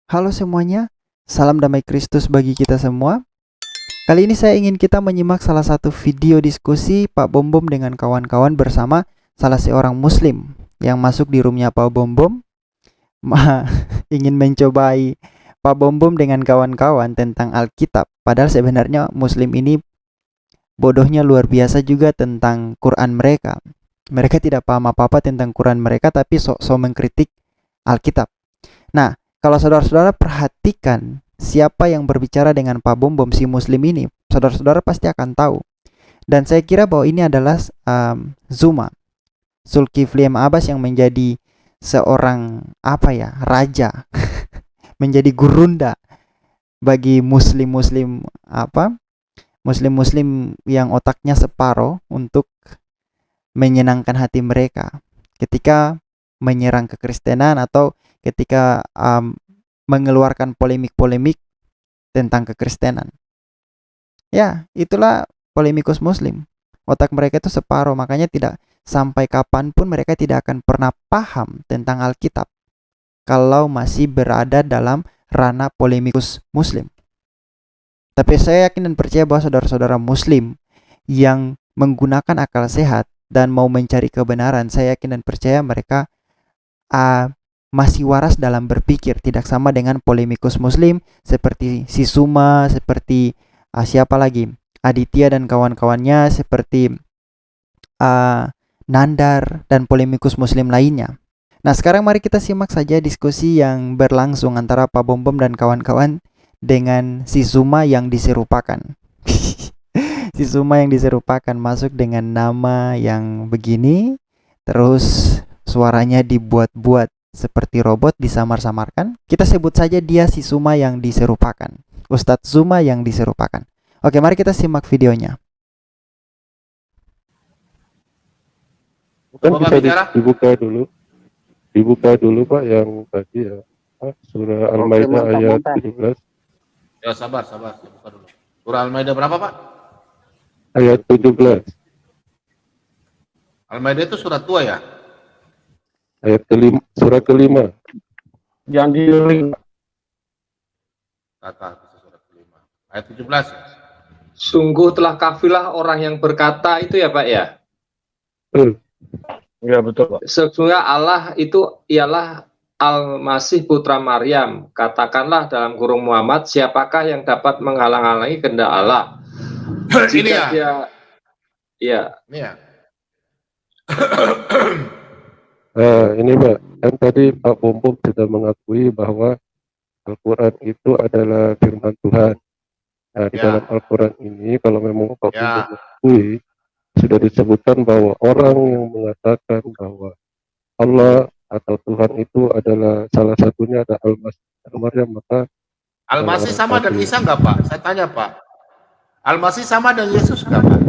Halo semuanya, salam damai Kristus bagi kita semua. Kali ini saya ingin kita menyimak salah satu video diskusi Pak Bom Bom dengan kawan-kawan bersama salah seorang muslim yang masuk di roomnya Pak Bom Bom. Ingin mencobai Pak Bom Bom dengan kawan-kawan tentang Alkitab. Padahal sebenarnya muslim ini bodohnya luar biasa juga tentang Quran mereka. Mereka tidak paham apa-apa tentang Quran mereka tapi sok-sok mengkritik Alkitab. Nah, kalau saudara-saudara perhatikan siapa yang berbicara dengan Pak Bom Bom si muslim ini, saudara-saudara pasti akan tahu. Dan saya kira bahwa ini adalah Zuma, Zulkifli M. Abbas yang menjadi seorang apa ya, raja, menjadi gurunda bagi muslim-muslim apa? Muslim-muslim yang otaknya separoh untuk menyenangkan hati mereka ketika menyerang kekristenan atau ketika mengeluarkan polemik-polemik tentang kekristenan. Ya, itulah polemikus muslim. Otak mereka itu separuh, makanya tidak sampai kapanpun mereka tidak akan pernah paham tentang Alkitab kalau masih berada dalam ranah polemikus muslim. Tapi saya yakin dan percaya bahwa saudara-saudara muslim yang menggunakan akal sehat dan mau mencari kebenaran, saya yakin dan percaya mereka uh, masih waras dalam berpikir, tidak sama dengan polemikus muslim seperti si Suma, seperti siapa lagi, Aditya dan kawan-kawannya, seperti uh, Nandar dan polemikus muslim lainnya. Nah, sekarang mari kita simak saja diskusi yang berlangsung antara Pak Bom Bom dan kawan-kawan dengan si Suma yang diserupakan. Si Suma yang diserupakan masuk dengan nama yang begini, terus suaranya dibuat-buat seperti robot, disamar-samarkan. Kita sebut saja dia si Suma yang diserupakan. Ustadz Suma yang diserupakan. Oke, mari kita simak videonya. Kan bisa dibuka dulu Pak yang tadi ya, surah Al-Maidah ayat 17. Ya sabar, saya buka dulu. Surah Al-Maidah berapa Pak? Ayat 17. Al-Maidah itu surat tua ya? Ayat kelima, surah kelima. Yang di link. Kata surat kelima. Ayat 17 ya? Sungguh telah kafilah orang yang berkata itu ya Pak ya? Ya betul Pak. Sesungguhnya Allah itu ialah Al-Masih putra Maryam. Katakanlah dalam kurung Muhammad, siapakah yang dapat menghalang-halangi kehendak Allah? Jika ini ya? Dia, ya. Ini ya? Ini Pak, kan tadi Pak Bom Bom sudah mengakui bahwa Al-Quran itu adalah firman Tuhan. Nah, di dalam Al-Quran ini, kalau memang Pak Bom Bom mengakui, sudah disebutkan bahwa orang yang mengatakan bahwa Allah atau Tuhan itu adalah salah satunya ada Al-Masih Maryam, maka Al-Masih sama dan Isa enggak Pak? Saya tanya Pak. Al-Masih sama dan Yesus enggak Pak?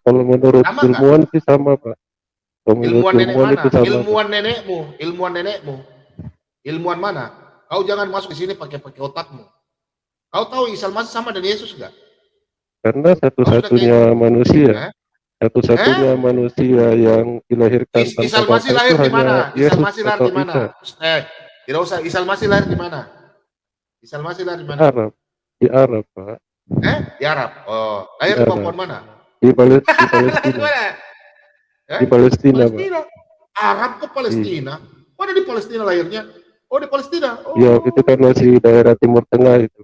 Kalau menurut sama ilmuwan sih sama Pak. Ilmuwan nenek mana? Ilmuwan nenekmu, ilmuwan nenekmu. Ilmuwan mana? Kau jangan masuk di sini pakai otakmu. Kau tahu Isa Al-Masih sama dan Yesus enggak? Karena satu-satunya manusia, satu-satunya manusia yang dilahirkan Isa Al-Masih lahir di mana? Isa Al-Masih lahir di mana? Tidak usah. Isa Al-Masih lahir di mana? Isa Al-Masih lahir di mana? Di Arab Pak. Di Arab. Oh, lahir di Papua mana? Di Palestina. Di Palestina Pak. Arab ke Palestina? Mana di Palestina lahirnya? Oh, di Palestina. Oh. Ya, itu kan masih daerah Timur Tengah itu.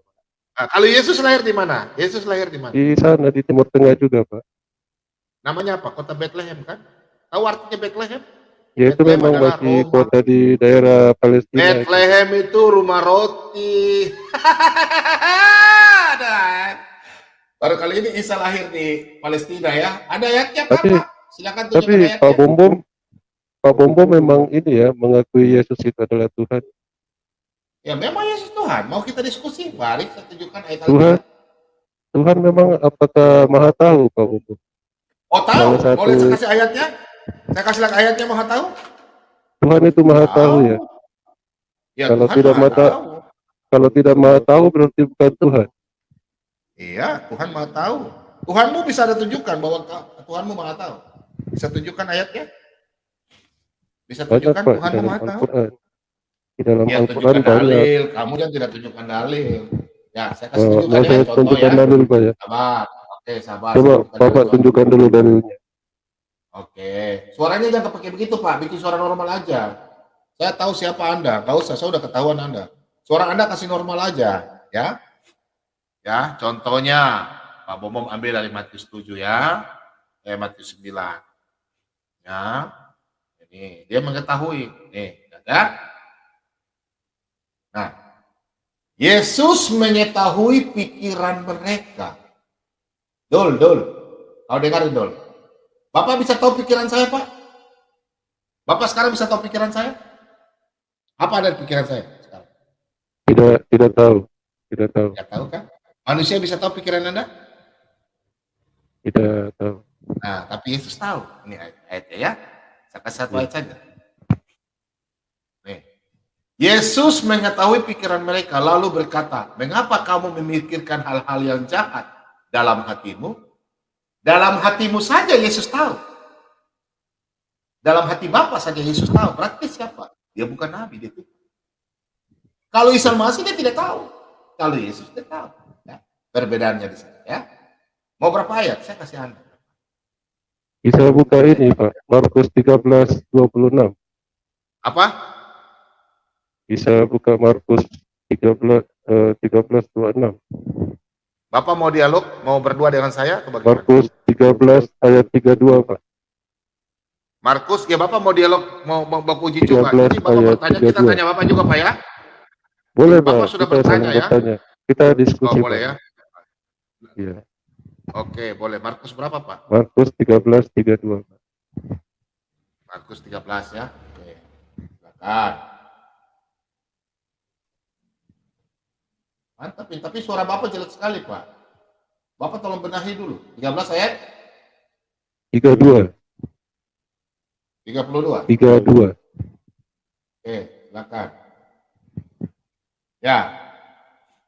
Nah, kalau Yesus lahir di mana? Yesus lahir di mana? Di sana di Timur Tengah juga Pak. Namanya apa? Kota Bethlehem kan? Tahu artinya Bethlehem? Ya itu memang masih kota di daerah Palestina. Bethlehem itu rumah roti. Baru kali ini Isa lahir di Palestina ya. Ada ayatnya Pak? Silakan tunjukkan ayatnya. Tapi Pak Bom Bom memang ini ya mengakui Yesus itu adalah Tuhan. Ya memang Yesus Tuhan. Mau kita diskusi? Mari kita tunjukkan ayat Tuhan memang apakah maha tahu Pak Bom Bom? Oh tahu? Boleh saya kasih ayatnya? Saya kasih lagi ayatnya, maha tahu? Tuhan itu maha tahu ya. Ya kalau Tuhan tidak maha tahu. Kalau tidak maha tahu berarti bukan Tuhan. Iya, Tuhan maha tahu. Tuhanmu bisa ada tunjukkan bahwa Tuhanmu maha tahu. Bisa tunjukkan ayatnya? Bisa tunjukkan Tuhanmu maha tahu? Di dalam Ya, Al-Quran tunjukkan banyak. dalil. Kamu yang tidak tunjukkan dalil. Ya, saya kasih tunjukkan Mau ya, saya contoh tunjukkan ya. dalil Pak ya? Sabar. Oke, sabar. Coba Saya tunjukkan dalil Bapak contoh. tunjukkan dulu dalilnya. Oke. Suaranya jangan pakai begitu, Pak. Bikin suara normal aja. Saya tahu siapa Anda. Nggak usah, saya udah ketahuan Anda. Suara Anda kasih normal aja, ya. Ya, contohnya Pak Bomom ambil dari Matius 7 ya. Matius 9. Ya. Ini dia mengetahui. Nih, ya. Nah, Yesus mengetahui pikiran mereka. Dol. Kau dengarin, Dol. Bapak bisa tahu pikiran saya, Pak? Bapak sekarang bisa tahu pikiran saya? Apa ada di pikiran saya sekarang? Tidak tahu. Tidak tahu. Tidak tahu kan? Manusia bisa tahu pikiran Anda? Tidak tahu. Nah, tapi Yesus tahu. Ini ayatnya ya. Saya kasih satu ayat saja. Nih. Yesus mengetahui pikiran mereka lalu berkata, "Mengapa kamu memikirkan hal-hal yang jahat dalam hatimu?" Dalam hatimu saja Yesus tahu. Dalam hati Bapa saja Yesus tahu. Berarti siapa? Dia bukan nabi, dia Tuhan. Kalau Isa Masih dia tidak tahu. Kalau Yesus dia tahu. Ya. Perbedaannya di sana ya. Mau berapa ayat? Saya kasih Anda. Bisa buka ini Pak, Markus 13:26. Apa? Bisa buka Markus 13:26. Bapak mau dialog, mau berdua dengan saya atau bagaimana? Markus 13 ayat 32 Pak. Markus, ya Bapak mau dialog, mau uji coba. 13 Ini Bapak ayat bertanya, kita 32. tanya Bapak juga Pak ya? Boleh Bapak Pak, sudah kita bertanya saling ya? bertanya. Kita diskusi boleh Pak. ya? Iya. Oke, boleh. Markus berapa Pak? Markus 13:32 Pak. Markus 13 ya. Oke, silakan. Mantap, tapi suara Bapak jelek sekali Pak. Bapak tolong benahi dulu. 13 ayat 32. 32. 32. Oke, silakan. Ya.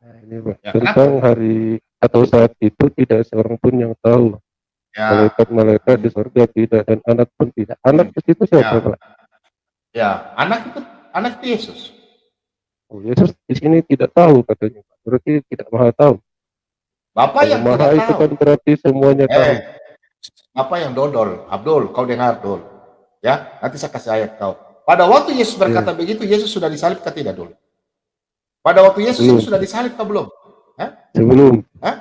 Nah, ini Pak, Ya, tentang hari atau saat itu tidak seorang pun yang tahu. Ya. Malaikat-malaikat di surga tidak dan anak pun tidak. Anak itu siapa Pak? Ya, anak itu Yesus. Oh, Yesus di sini tidak tahu katanya Pak. Berarti tidak maha tahu. Bapak yang maha tidak itu tahu. kan berarti semuanya tahu. Bapak yang dodol, Abdul, kau dengar Dul. Ya, nanti saya kasih ayat kau. Pada waktu Yesus berkata begitu, Yesus sudah disalib kah tidak Dul? Pada waktu Yesus itu sudah disalib kah belum? Hah? Sebelum. Hah?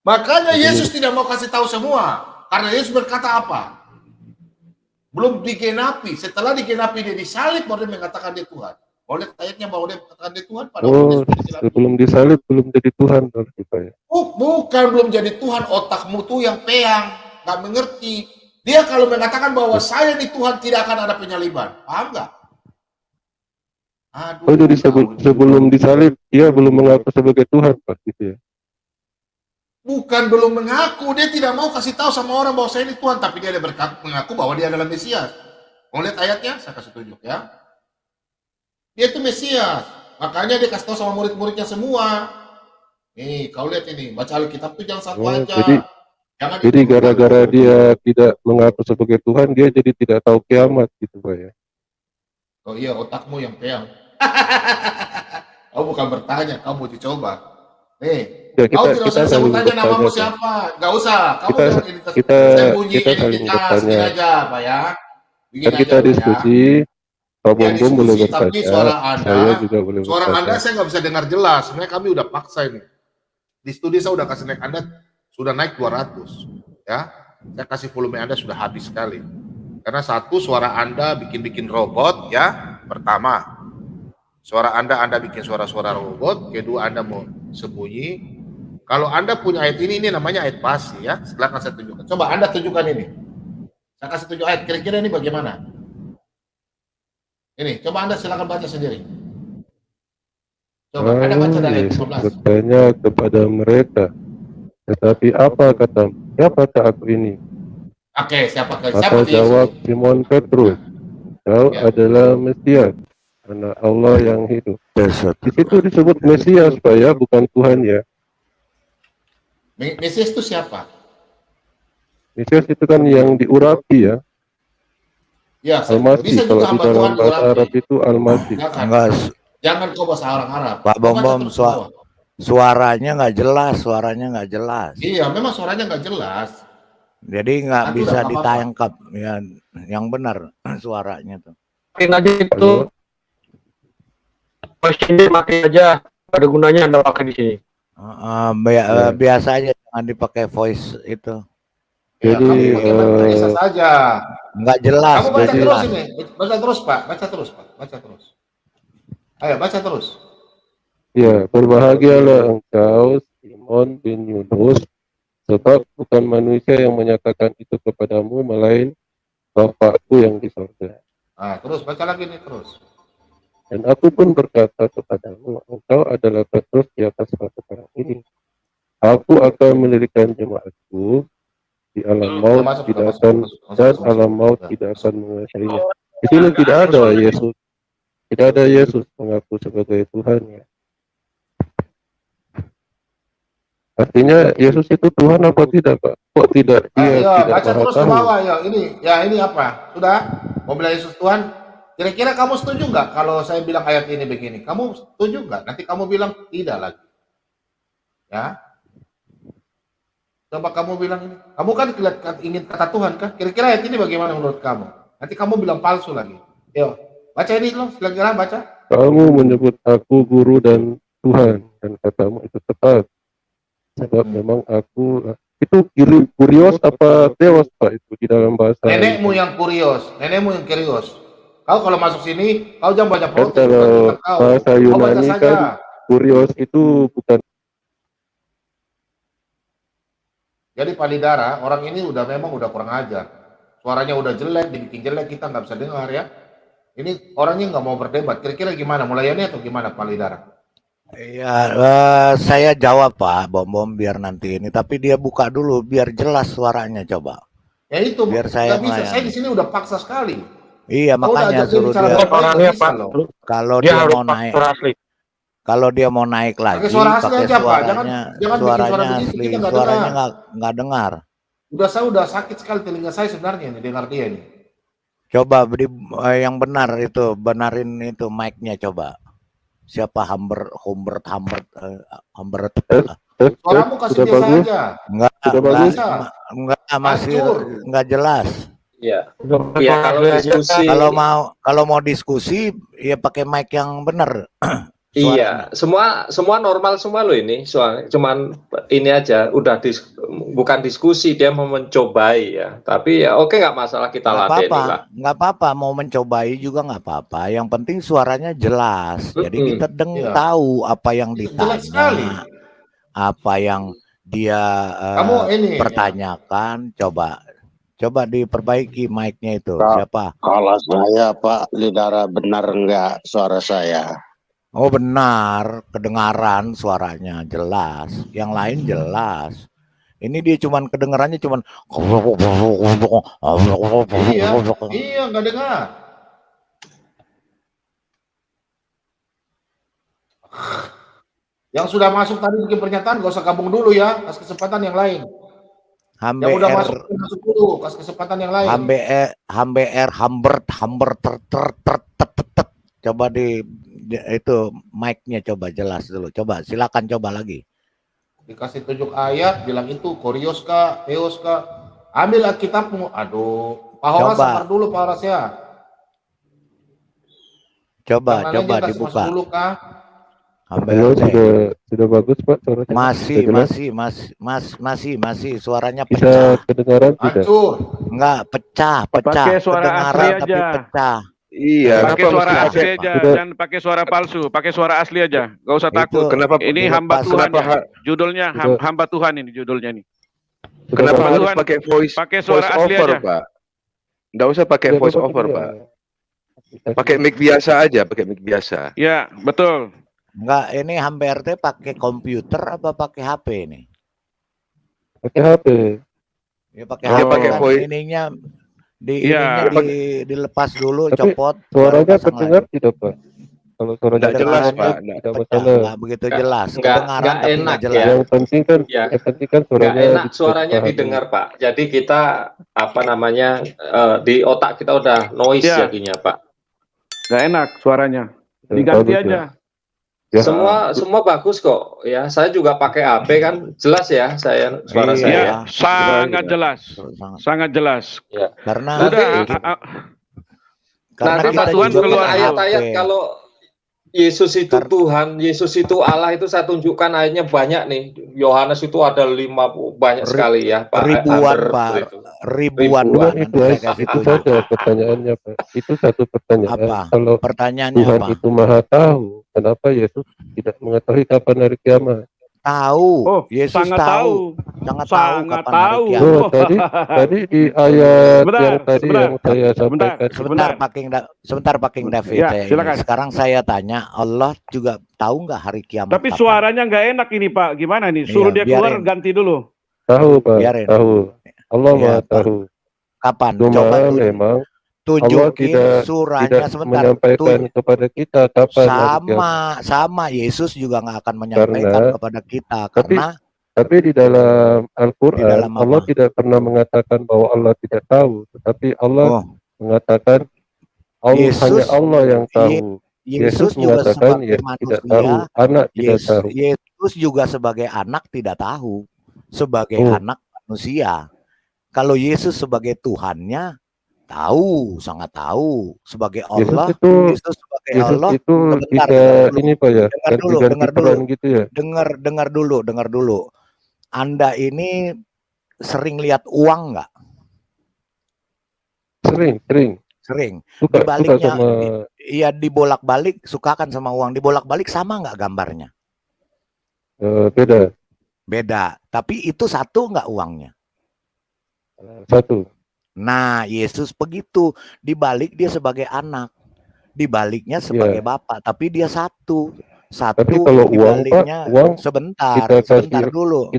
Makanya Yesus tidak mau kasih tahu semua. Karena Yesus berkata apa? Belum digenapi. Setelah digenapi dia disalib, baru dia mengatakan dia Tuhan. Oleh ayatnya bahwa dia mengatakan dia Tuhan. Pada sebelum disalib belum jadi Tuhan. Bukan belum jadi Tuhan. Otakmu tuh yang peyang. Gak mengerti. Dia kalau mengatakan bahwa saya ini Tuhan, tidak akan ada penyaliban. Paham gak? Aduh, jadi sebelum disalib dia belum mengaku sebagai Tuhan Pak, gitu ya? Bukan belum mengaku, dia tidak mau kasih tahu sama orang bahwa saya ini Tuhan, tapi dia ada mengaku bahwa dia adalah Mesias. Mau lihat ayatnya? Saya kasih tunjuk ya. Dia itu Mesias, makanya dia kasih tahu sama murid-muridnya semua. Nih, kau lihat ini, baca Alkitab itu jangan satu aja. Jadi gara-gara dia tidak mengaku sebagai Tuhan, dia jadi tidak tahu kiamat gitu Pak ya? Oh iya, otakmu yang peyang. Kau bukan bertanya, kau mau dicoba. Nih, ya, kau tidak usah sebut tanya namamu siapa. Gak usah. Kamu kita saling bertanya aja, Pak ya. Kan kita diskusi, Pak Bombom boleh bertanya, tapi suara Anda, saya juga boleh bertanya. Suara Anda saya nggak bisa dengar jelas. Sebenarnya kami udah paksa ini. Di studi saya udah kasih naik Anda, sudah naik 200. Ya, saya kasih volume Anda sudah habis sekali. Karena satu, suara Anda bikin robot ya, pertama. Suara Anda bikin suara-suara robot. Kedua, Anda mau sembunyi. Kalau Anda punya ayat ini namanya ayat pasti ya. Silakan saya tunjukkan. Coba Anda tunjukkan ini. Saya kasih tunjuk ayat. Kira-kira ini bagaimana? Ini, coba Anda silakan baca sendiri. Coba Anda baca dari ayat 15. Bertanya kepada mereka. Tetapi apa kata? Siapakah aku ini? Oke, siapa jawab Simon Petrus, kau adalah Mesias, anak Allah yang hidup. Di situ disebut Mesias Pak ya, bukan Tuhan ya. Mesias itu siapa? Mesias itu kan yang diurapi ya. Ya, Al-Masih, kalau di dalam bahasa Arab itu Al-Masih. Jangan kau bahasa orang Arab. Pak Kau baca Bom, terus semua. suaranya nggak jelas. Iya, memang suaranya nggak jelas. Jadi nggak Tapi bisa udah nggak apa-apa. ditangkap ya, yang benar suaranya tuh. Makin aja itu Halo. voice changer, makin aja, ada gunanya Anda pakai di sini. Ya. Biasa aja, jangan dipakai voice itu. Ya, Jadi, kamu pakai biasa saja. Nggak jelas. Kamu baca jadi- terus ini. Baca terus, Pak. Baca terus, Pak. Baca terus. Ayo, baca terus. Ya, berbahagialah engkau, Simon bin Yunus, sebab bukan manusia yang menyatakan itu kepadamu, melain Bapakku yang di sorga. Nah, terus baca lagi nih terus. Dan aku pun berkata kepadamu, engkau adalah Petrus di atas batu karang ini. Aku akan mendirikan jemaatku, di alam maut tidak akan, dan alam maut tidak akan menguasainya. Di sini tidak ada Yesus. Tidak ada Yesus mengaku sebagai Tuhan, ya. Artinya Yesus itu Tuhan apa tidak, Pak? Kok tidak? Dia Ayo, tidak baca maha terus ke tahu. bawah. Ya, ini apa? Sudah? Mau bilang Yesus Tuhan? Kira-kira kamu setuju nggak kalau saya bilang ayat ini begini? Kamu setuju nggak? Nanti kamu bilang tidak lagi. Ya. Coba kamu bilang ini. Kamu kan ingin kata Tuhan kan? Kira-kira ayat ini bagaimana menurut kamu? Nanti kamu bilang palsu lagi. Yo, baca ini loh. Kira-kira baca. Kamu menyebut aku guru dan Tuhan, dan katamu itu tepat. Sebab memang aku itu kurios apa tewas, Pak, itu di dalam bahasa. Nenekmu yang kurios, nenekmu yang kurios. Kau kalau masuk sini, kau jangan banyak Kan protes. kalau bukan kau. bahasa Kau baca Yunani saja. kan kurios itu bukan. Jadi Palidara, orang ini memang udah kurang ajar. Suaranya udah jelek, dibikin jelek, kita nggak bisa dengar ya. Ini orangnya nggak mau berdebat. Kira-kira gimana? Mulainya atau gimana Palidara? Iya, saya jawab Pak Bom biar nanti ini. Tapi dia buka dulu biar jelas suaranya coba. Ya itu, Biar saya nggak bisa. melayani. Saya di sini udah paksa sekali. Iya, Kau udah makanya ajak dia suruh bicara dia. baik-baik, Orangnya nggak bisa Pak, loh. Kalau dia dia harus mau pakai naik, suara asli. kalau dia mau naik lagi, Pakai suara asli pakai aja, Pak. Jangan suaranya, bikin suara suaranya begitu, asli, kita nggak suaranya dengar. nggak dengar. Saya udah sakit sekali telinga saya sebenarnya ini dengar dia ini. Coba yang benar itu, benarin itu mic-nya coba. Siapa Humbert. Suaramu kasih Sudah biasa bagus. aja. Sudah bagus. Bisa. Masih Hancur. nggak jelas. Iya. Ya kalau diskusi. Kalau mau diskusi ya pakai mic yang benar. Iya, semua normal semua loh ini. Soalnya cuman ini aja, bukan diskusi, dia mau mencobai ya. Tapi ya oke, nggak masalah, kita latih lah. Nggak apa-apa, mau mencobai juga nggak apa-apa. Yang penting suaranya jelas. Jadi kita Iya. tahu apa yang Jelas sekali. ditanya, apa yang dia Kamu ini, pertanyakan. Coba diperbaiki mic-nya itu. Kak. Siapa? Kalau saya Pak Lidara, benar enggak suara saya? Oh benar, kedengaran suaranya jelas. Yang lain jelas. Ini dia cuman kedengarannya cuman. Iya nggak dengar. Yang sudah masuk tadi bikin pernyataan gak usah gabung dulu ya, kasih kesempatan yang lain. Yang udah masuk dulu, kasih kesempatan yang lain. Humbert. Coba itu mic-nya coba jelas dulu. Coba silakan coba lagi. Dikasih tunjuk ayat, bilang itu Korios kah, Theos kah? Ambil Alkitabmu. Aduh, Pak Horas sabar dulu Pak Horas ya. Coba dibuka. Dulu kah? Halo, sudah bagus Pak suaranya. Masih suaranya Bisa pecah. kedengaran tidak? Hancur. Enggak, pecah. Pakai suara kedengaran asli tapi aja. pecah. Iya, pakai Kenapa suara mesti asli pakai? aja, Sudah. jangan pakai suara palsu, pakai suara asli aja. Gak usah takut. Kenapa Ini dilepas? hamba Tuhan ya. Kenapa? Judulnya Sudah. hamba Tuhan ini judulnya nih. Sudah Kenapa bagus. harus Tuhan, pakai voice pakai suara asli over, aja. Pak? Nggak usah pakai Sudah voice bagus, over, ya. Pak. Pakai mic biasa aja, pakai mic biasa. Ya, betul. Enggak, ini Humbert pakai komputer apa pakai HP ini? Pakai HP. Ya pakai Oh. HP Pakai kan voice. ininya Iya. dilepas dulu, Tapi copot. Suaranya pasang terdengar lagi. tidak Pak? Kalau suaranya Nggak jelas, terdengar, Pak. tidak Pecah, masalah. nggak begitu jelas. nggak Kedengaran tapi enak nggak jelas. ya. Yang penting kan, Ya. suaranya Nggak enak suaranya dipahami. didengar Pak. Jadi kita di otak kita udah noise Ya. jadinya Pak. Gak enak suaranya. Diganti Paulus aja. Ya. Semua bagus kok ya. Saya juga pakai HP kan, jelas ya suara Iya. saya. Iya, sangat jelas. Sangat jelas. Ya. Karena Udah, karena Nanti kita Tuhan juga keluar pakai dulu. ayat-ayat HP. kalau Yesus itu Kar- Tuhan, Yesus itu Allah, itu saya tunjukkan ayatnya banyak nih. Yohanes itu ada 50 banyak sekali ya, Pak. ribuan, Under Pak. itu. Ribuan, Ribuan. Pak. Cuman Nanti itu saya aja, kasih itu tunjuk. saja pertanyaannya, Pak. Itu satu pertanyaan. Apa? Kalau Pertanyaannya Tuhan apa? itu maha tahu, kenapa Yesus tidak mengetahui kapan hari kiamat? Tahu. Oh, Yesus sangat tahu. Sangat tahu Sangat kapan hari tahu. kiamat. Oh, tadi di ayat Sebentar, yang tadi sebentar. yang saya sampaikan. Sebentar, Pak King David. Ya, saya silakan. ini. Sekarang saya tanya, Allah juga tahu nggak hari kiamat Tapi kapan? suaranya nggak enak ini Pak. Gimana nih? Suruh Iya, dia keluar, biarin. ganti dulu. Tahu, Pak. Biarin. Tahu. Allah Iya, maha Pak. tahu. Kapan? Cuma Coba memang Allah tunjukin tidak surahnya sebentar. menyampaikan kepada kita kapan hari kiamat. Sama Yesus juga nggak akan menyampaikan kepada kita Tapi di dalam Di Al-Quran dalam Allah apa? tidak pernah mengatakan bahwa Allah tidak tahu, tetapi Allah mengatakan hanya Allah yang tahu. Yesus juga mengatakan sebagai Yesus manusia, tidak tahu, anak tidak tahu. Yesus juga sebagai anak tidak tahu, sebagai anak manusia. Kalau Yesus sebagai Tuhannya tahu, sangat tahu. Sebagai Allah, Yesus sebagai Yesus Allah. itu Sebentar, bisa ini Pak ya, dengar peran gitu ya. Dengar dulu. Anda ini sering lihat uang nggak? Sering. Dibaliknya, iya dibolak-balik, suka kan sama uang. Dibolak-balik sama nggak gambarnya? Beda. Tapi itu satu nggak uangnya? Satu. Nah, Yesus begitu. Dibalik dia sebagai anak. Dibaliknya sebagai bapak. Tapi dia satu. Tapi kalau uang Pak, uang sebentar dulu.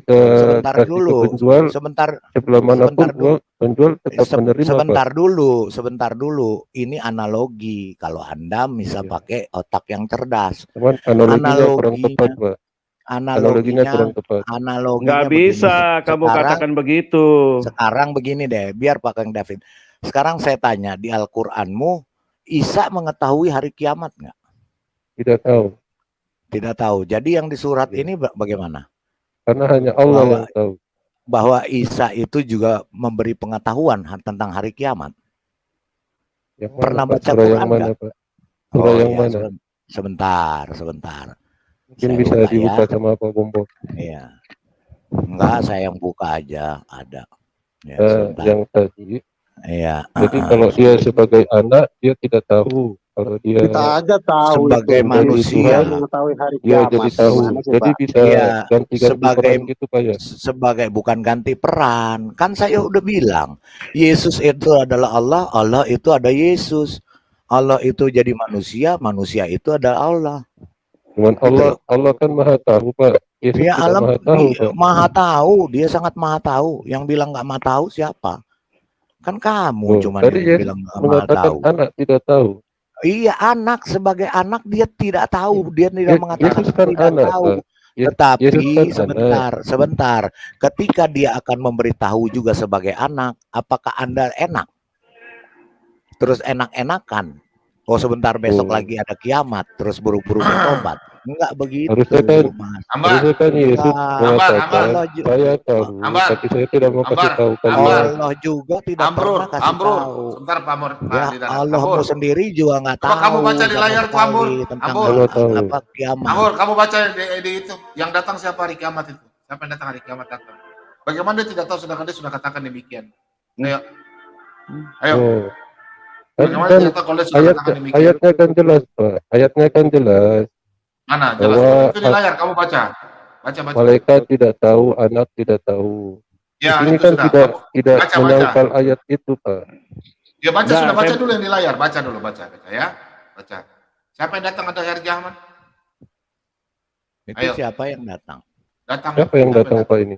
Sebelum manapun penjual tetap menerima Pak. Sebentar dulu. Ini analogi. Kalau Anda bisa pakai otak yang cerdas. Analoginya kurang tepat Pak. Analoginya kurang tepat. Nggak bisa kamu katakan begitu. Sekarang begini deh, biar Pak Kang David. Sekarang saya tanya, di Al-Quranmu, Isa mengetahui hari kiamat nggak? Tidak tahu. Jadi yang di surat ini bagaimana? Karena hanya Allah yang tahu. Bahwa Isa itu juga memberi pengetahuan tentang hari kiamat. Pernah baca Quran nggak? Surah yang mana? Sebentar. Mungkin bisa dibuka sama Pak Bombo. Iya. Enggak, saya yang buka aja. Ada. Ya, yang tadi. Iya. Jadi kalau dia sebagai anak, dia tidak tahu. Kalau dia kita aja tahu sebagai itu. manusia, mengetahui hari dia kiamat. jadi tahu. Jadi bisa ganti-ganti peran gitu Pak ya. Sebagai bukan ganti peran. Kan saya udah bilang, Yesus itu adalah Allah, Allah itu ada Yesus. Allah itu jadi manusia, manusia itu ada Allah. Cuman Allah kan maha tahu Pak. Yesus ya tidak Allah maha tahu Pak. Maha tahu, dia sangat maha tahu. Yang bilang nggak maha tahu siapa? Kan kamu cuma yang bilang nggak maha tahu. Anak tidak tahu. Iya, anak sebagai anak dia tidak tahu, dia tidak mengatakan kan tidak anak, tahu. Tetapi sebentar, ketika dia akan memberitahu juga sebagai anak, apakah Anda enak? Terus enak-enakan? Oh sebentar besok lagi ada kiamat, terus buru-buru bertobat. Enggak begitu. Harusnya kan Yesus mengatakan, saya tahu, tapi saya tidak mau kasih tahu kalian. Allah juga tidak pernah kasih tahu. Sebentar Pak Amr. Ya, Allahmu sendiri juga nggak tahu. Kamu baca di layar tuh Amr. Apa kiamat. Amr, kamu baca di itu. Yang datang siapa hari kiamat itu? Siapa yang datang hari kiamat datang? Bagaimana dia tidak tahu sedangkan dia sudah katakan demikian? Ayo. Kan ayatnya kan jelas Pak. Ayatnya kan jelas. Mana jelas? Itu di layar kamu baca. Baca. Malaikat tidak tahu, anak tidak tahu. Ya, ini kan tidak menyangkal ayat itu Pak. Ya baca dulu yang di layar. Baca ya. Baca. Siapa yang datang ada hari kiamat? Itu siapa yang datang? Siapa yang datang Pak ini?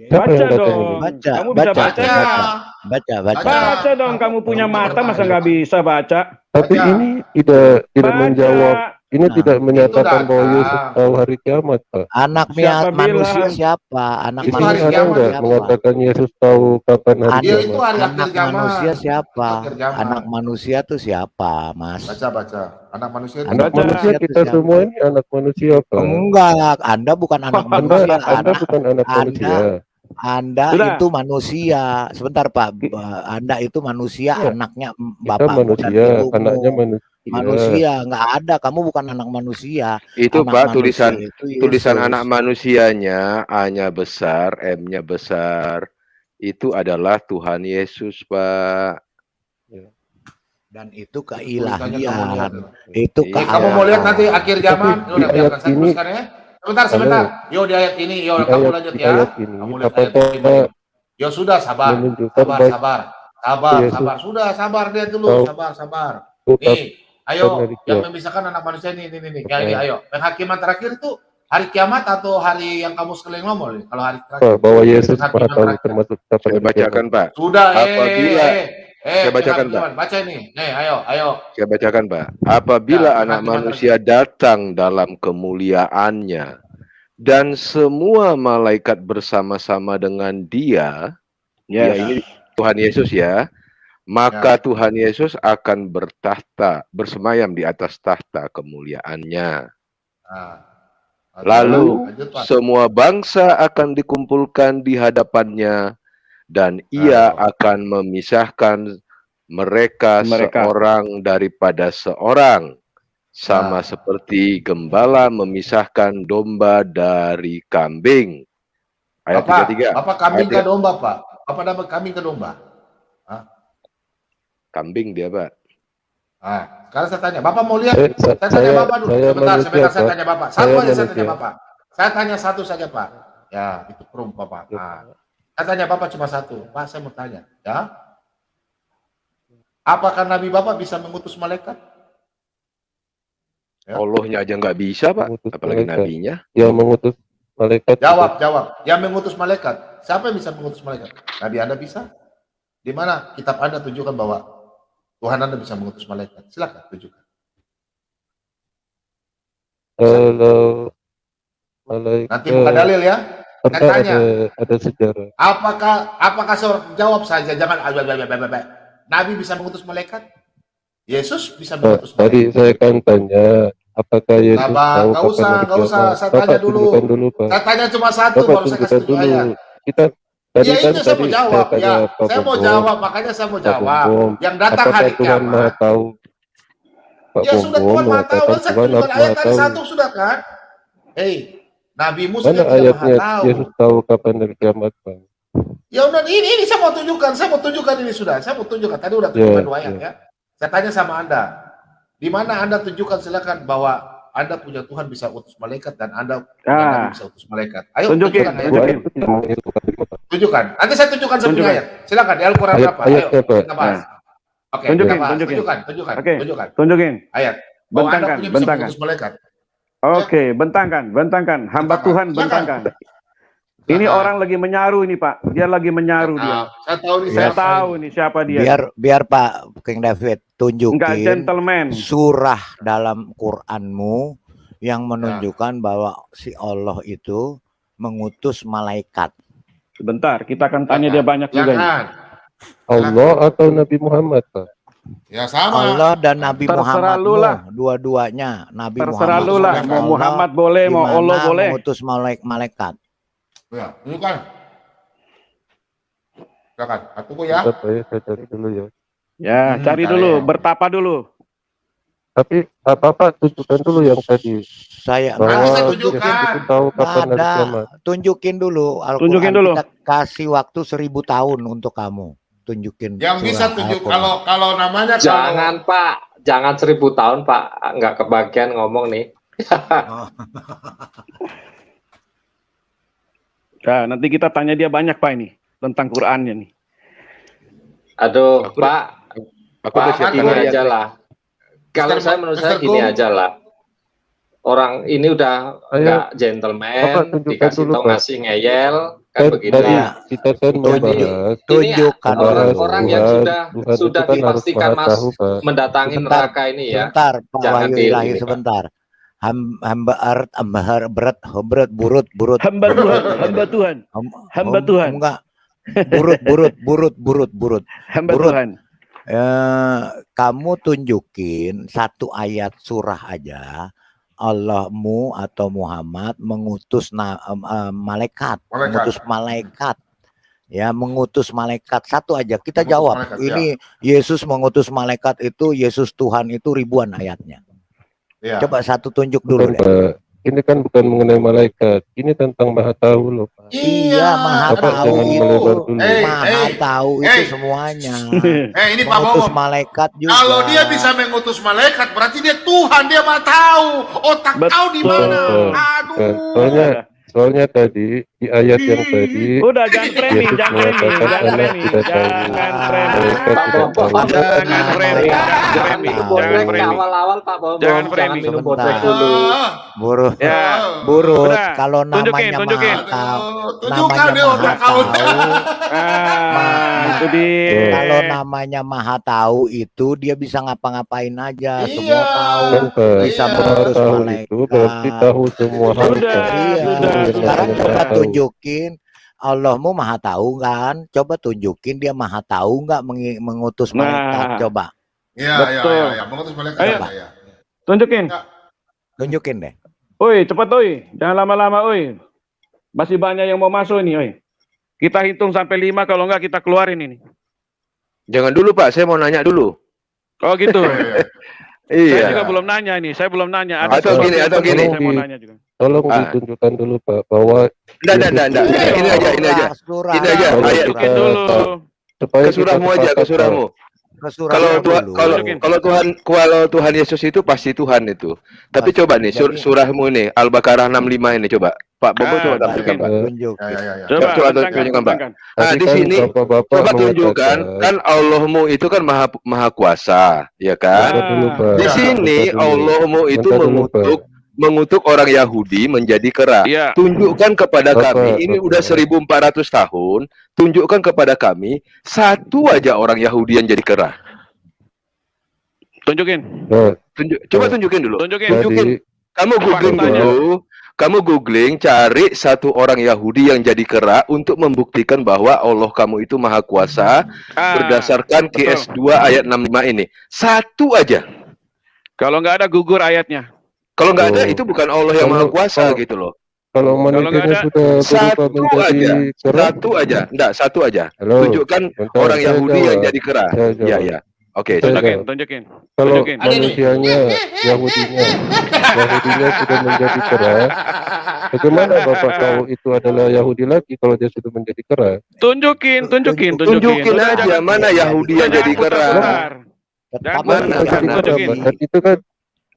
Baca dong. Kamu bisa baca. Baca dong. Kamu punya mata masa nggak bisa baca? Tapi ini tidak menjawab ini Nah, tidak menyatakan bahwa Yesus datang. tahu hari kiamat, Pak. Anak Siapa manusia bilang? siapa? Anak Itu Di sini hari manusia ada kiamat. nggak siapa? mengatakan Yesus tahu kapan hari Iya, itu kiamat? hari akhir Anak zaman. manusia Itu siapa? akhir zaman. Anak manusia tuh siapa, Mas? Baca. Anak manusia itu Anak Baca. manusia tuh kita siapa? semua ini anak manusia, Pak. Enggak, Anda bukan anak manusia. Anda bukan anak manusia. Anda Sudah. itu manusia. Sebentar, Pak. Anda itu manusia, Iya. anaknya Kita bapakmu dan manusia, ibumu. anaknya manusia. Manusia, nggak ada. Kamu bukan anak manusia. Itu Anak Pak manusia tulisan itu tulisan Yesus. anak manusianya, A-nya besar, M-nya besar. Itu adalah Tuhan Yesus, Pak. Dan itu tulisannya kamu lihat. keilahian. Itu Iya. Kamu mau lihat nanti kealahan. akhir zaman? Tapi Udah di biarkan ayat saya ini- teruskan ya. Sebentar. Yo di ayat ini, yo Di kamu ayat- lanjut di ya. ayat ini, Kamu lihat apakah ayat ini. Yo sudah sabar. menunjukkan Yesus Sabar. Sudah sabar dia dulu, tahu sabar. kapan Nih, ayo hari yang kiamat? memisahkan anak manusia ini. Ya ini ayo. Penghakiman terakhir itu hari kiamat atau hari yang kamu sekalian ngomong nih? Kalau hari terakhir. Pak, bahwa Yesus Penghakiman maha tahu terakhir. termasuk kapan Saya hari kiamat. bacakan, Pak. Sudah, Apabila- saya bacakan, penghakiman. Baca ini. Nih, ayo. Saya bacakan, Pak. Apabila Ya, anak penghakiman manusia datang dalam kemuliaannya dan semua malaikat bersama-sama dengan dia, Yes. ya ini Tuhan Yesus ya, maka Tuhan Yesus akan bertahta, bersemayam di atas tahta kemuliaannya. Nah, Lalu lanjut, Pak. semua bangsa akan dikumpulkan di hadapannya dan ia akan memisahkan mereka seorang daripada seorang, sama seperti gembala memisahkan domba dari kambing. Ayat 33. Bapak kambing ke domba, Pak. Bapak dapat kambing ke domba. Kambing dia, Pak. Nah, sekarang saya tanya, Bapak mau lihat? Saya- Saya tanya saya- Bapak dulu. saya Sebentar, manusia, saya Pak. tanya Bapak. Saya Satu aja saya tanya manusia. Bapak. Saya tanya satu saja, Pak. Ya, itu perum, Bapak. Nah, saya tanya Bapak cuma satu. Pak, saya mau tanya. Ya. Apakah Nabi Bapak bisa mengutus malaikat? Ya. Allahnya aja nggak bisa, Pak. Mengutus Apalagi malaikat. nabinya. Yang mengutus malaikat. Jawab. Yang mengutus malaikat. Siapa yang bisa mengutus malaikat? Nabi Anda bisa? Di mana kitab Anda tunjukkan bahwa Tuhan Anda bisa mengutus malaikat? Silakan tunjukkan. Kalau malaikat. Nanti buka dalil ya. Saya tanya. Ada sejarah. Apakah seorang jawab saja, jangan Nabi bisa mengutus malaikat? Yesus bisa mengutus Tadi malaikat. saya kan tanya, apakah Yesus tahu Nggak usah, kapan hari kiamat? saya tanya Bapak dulu. tunjukkan dulu, Pak. Saya tanya cuma satu, Bapak baru saya kasih tunjukkan tunjuk dulu. ayat. Kita tadi Ya kan itu saya mau jawab tanya ya. Pak Saya mau Bombom. jawab, makanya saya mau Pak jawab. Bombom, Yang datang apakah hari Tuhan Maha kiamat. tahu? Pak Ya sudah Bombom Tuhan Maha tahu. mengatakan Kan saya Tuhan tunjukkan Maha ayat tadi tahu. satu sudah kan? Hei, Nabi Musa Mana tidak Maha ayatnya tahu. Yesus tahu kapan hari kiamat, Pak? Ya udah ini saya mau tunjukkan ini sudah. Saya mau tunjukkan tadi udah tunjukkan dua ayat ya. Saya tanya sama Anda. Di mana Anda tunjukkan silakan bahwa Anda punya Tuhan bisa utus malaikat dan Anda punya Nabi bisa utus malaikat. Ayo Tunjukin, tunjukkan ayat. tunjukin. Tunjukkan. Nanti saya tunjukkan sebelum Tunjukkan. ayat. Silakan di Al-Qur'an berapa? Ayo Ayatnya, Pak. kita bahas. Oke, Tunjukin, kita bahas. tunjukin. Tunjukkan. Oke. Tunjukkan. Tunjukin. Ayat. Bahwa Anda Bentangkan, punya bisa bentangkan. mengutus malaikat. Oke, bentangkan. Hamba Bentangkan. Tuhan, Silakan. bentangkan. Ini orang lagi menyaru ini, Pak. Dia lagi menyaru dia. Saya tahu nih. Saya tahu nih siapa dia. Biar Pak King David Enggak tunjukin gentleman. surah dalam Qur'anmu yang menunjukkan bahwa si Allah itu mengutus malaikat. Sebentar, kita akan tanya dia banyak juga. ini. Silakan. Allah atau Nabi Muhammad, Pak? Ya sama. Allah dan Nabi Terserah Muhammad, lu lah. dua-duanya. Nabi Terserah Muhammad lu lah. dan Mau Allah, Muhammad boleh, mau gimana Allah boleh. mengutus malaikat. Ya, tunjukkan. Silakan. Tunggu ya. Bentar, Pak, saya cari dulu ya. Ya, cari dulu, bertapa dulu. Tapi Bapak tunjukkan dulu yang tadi. Saya Bahwa saya Yesus tunjukkan. itu tahu kapan hari ada. kiamat. Tunjukin dulu Al-Quran. Tunjukin dulu. Kita kasih waktu 1000 tahun untuk kamu. Tunjukin. Yang bisa surah tunjuk Al-Quran. kalau namanya Jangan Pak, jangan 1000 tahun Pak, nggak kebagian ngomong nih. Nah, nanti kita tanya dia banyak Pak ini tentang Qur'annya nih. Aduh Aku Pak, Aku udah Pak siapin gini ayat. aja lah. Kalau saya menurut saya Mr. gini Kum. aja lah. Orang ini udah Ayo, nggak Bapak gentleman, tunjukkan dikasih dulu, tau Pak. ngasih ngeyel, kan Kan begitu. tadi Ya. kita kan membahas Ini Tunjukkan orang-orang yang Tuhan, sudah Tuhan sudah itu kan harus dipastikan maha tahu, Pak. mendatangi Sebentar. neraka ini ya. Sebentar, Pak Jangan Wahyu di Ilahi, ini, Pak. sebentar. berat burut Hamba Tuhan, hamba Tuhan, hamba Tuhan, enggak burut hamba Burut. Tuhan. Kamu tunjukin satu ayat surah aja Allahmu atau Muhammad mengutus malaikat, mengutus malaikat. Ya, mengutus malaikat satu aja. Kita Mengutus jawab. malaikat, Ini Yesus mengutus malaikat itu, Yesus Tuhan itu ribuan ayatnya. Ya. Coba satu tunjuk dulu Bukan, deh. Pak. Ini kan bukan mengenai malaikat. Ini tentang Maha Tahu loh, Pak. Iya, Maha Bapak Tahu jangan itu. melebar dulu. Maha Tahu itu semuanya. Ini Pak Mengutus Bobo. malaikat juga. Kalau dia bisa mengutus malaikat, berarti dia Tuhan, dia Maha Tahu. Otak kau di mana? Aduh. Soalnya tadi di ayat yang tadi Udah jangan framing, Yesus jangan framing, mengatakan jangan anak framing, tidak tahu, jangan framing, malaikat tidak tahu. jangan framing, jangan framing, jangan framing. Awal-awal Pak Bobo, Jangan framing. minum Sebentar. botek dulu. Burut. Ya, Burut, Udah, kalau tunjukin, namanya tunjukin. Maha Tahu, Tunjukkan namanya dia Maha otak kau. itu dia. Kalau namanya Maha Tahu itu dia bisa ngapa-ngapain aja, Iya. semua tahu, Kan, Pak, bisa Iya. Maha mengutus Tahu malaikat. itu berarti tahu semua hal, Sudah, Pak. Iya. Itu yang Sekarang namanya coba Maha Tahu. tunjukin Allahmu Maha Tahu kan? Coba tunjukin dia Maha Tahu nggak mengutus malaikat? Nah. Coba Iya, Betul. iya. Mengutus malaikat. Ayo. Ya. Tunjukin. tunjukin deh. Oi, cepat oi. Jangan lama-lama oi. Masih banyak yang mau masuk ini oi. Kita hitung sampai 5, kalau enggak kita keluarin ini. Jangan dulu Pak, saya mau nanya dulu. Oh gitu. Saya juga Iya. belum nanya ini. Saya belum nanya. Atau sesuatu gini, yang atau penting gini. Saya mau nanya juga. Tolong Ah. ditunjukkan dulu, Pak, bahwa Enggak. Ini aja, ini aja. Surah. Ini aja, Kalau ayat. Tunjukin dulu. supaya Ke surahmu kita aja, ke sepakat, surahmu. Ke surah Kalau dulu. kalau Tuhan Yesus itu pasti Tuhan itu. Tapi Pasti. coba nih Jadi- surahmu ini Al-Baqarah 65 ini coba. Pak Bobo Ah, coba tunjukin. tampilkan Pak. Tunjukin. Ya. Coba Coba tentangkan, tunjukkan, Pak. tentangkan. Nah, Tadi di kan sini Bapak-bapak coba tunjukkan mengatakan, kan Allahmu itu kan maha kuasa, ya kan? bentar dulu, Pak. Di Ya, sini bentar dulu. Allahmu itu Bentar dulu, Pak. mengutuk orang Yahudi menjadi kera. Iya. Tunjukkan kepada Bapak, kami, ini Bapak. udah 1400 tahun, tunjukkan kepada kami satu aja orang Yahudi yang jadi kera. Tunjukin. Nah, Coba tunjukin dulu. Tunjukin. Tunjukin. Kamu googling Faktanya. dulu. Kamu googling, cari satu orang Yahudi yang jadi kera untuk membuktikan bahwa Allah kamu itu maha kuasa berdasarkan betul. QS 2 ayat 65 ini. Satu aja. Kalau nggak ada gugur ayatnya. Kalau nggak ada, Oh. itu bukan Allah yang maha kuasa gitu loh. kalau nggak manusianya ada, sudah Satu berubah menjadi aja. kera, Satu aja. Enggak, satu aja. halo, Tunjukkan bentar, orang saya Yahudi yang jawab. jadi kera. Saya jawab. Iya, iya. Oke, Saya Tunjukin, jawab. tunjukin. Kalau Tunjukin. manusianya, Yahudinya sudah menjadi kera, bagaimana Bapak tahu itu adalah Yahudi lagi kalau dia sudah menjadi kera? Tunjukin. tunjukin Udah, aja jangan- mana Yahudi yang jangan jadi kera. putar-putar. Tetap Jangan Mana, menjadi Menjadi mana? kera, Tunjukin. Pak. Dan itu kan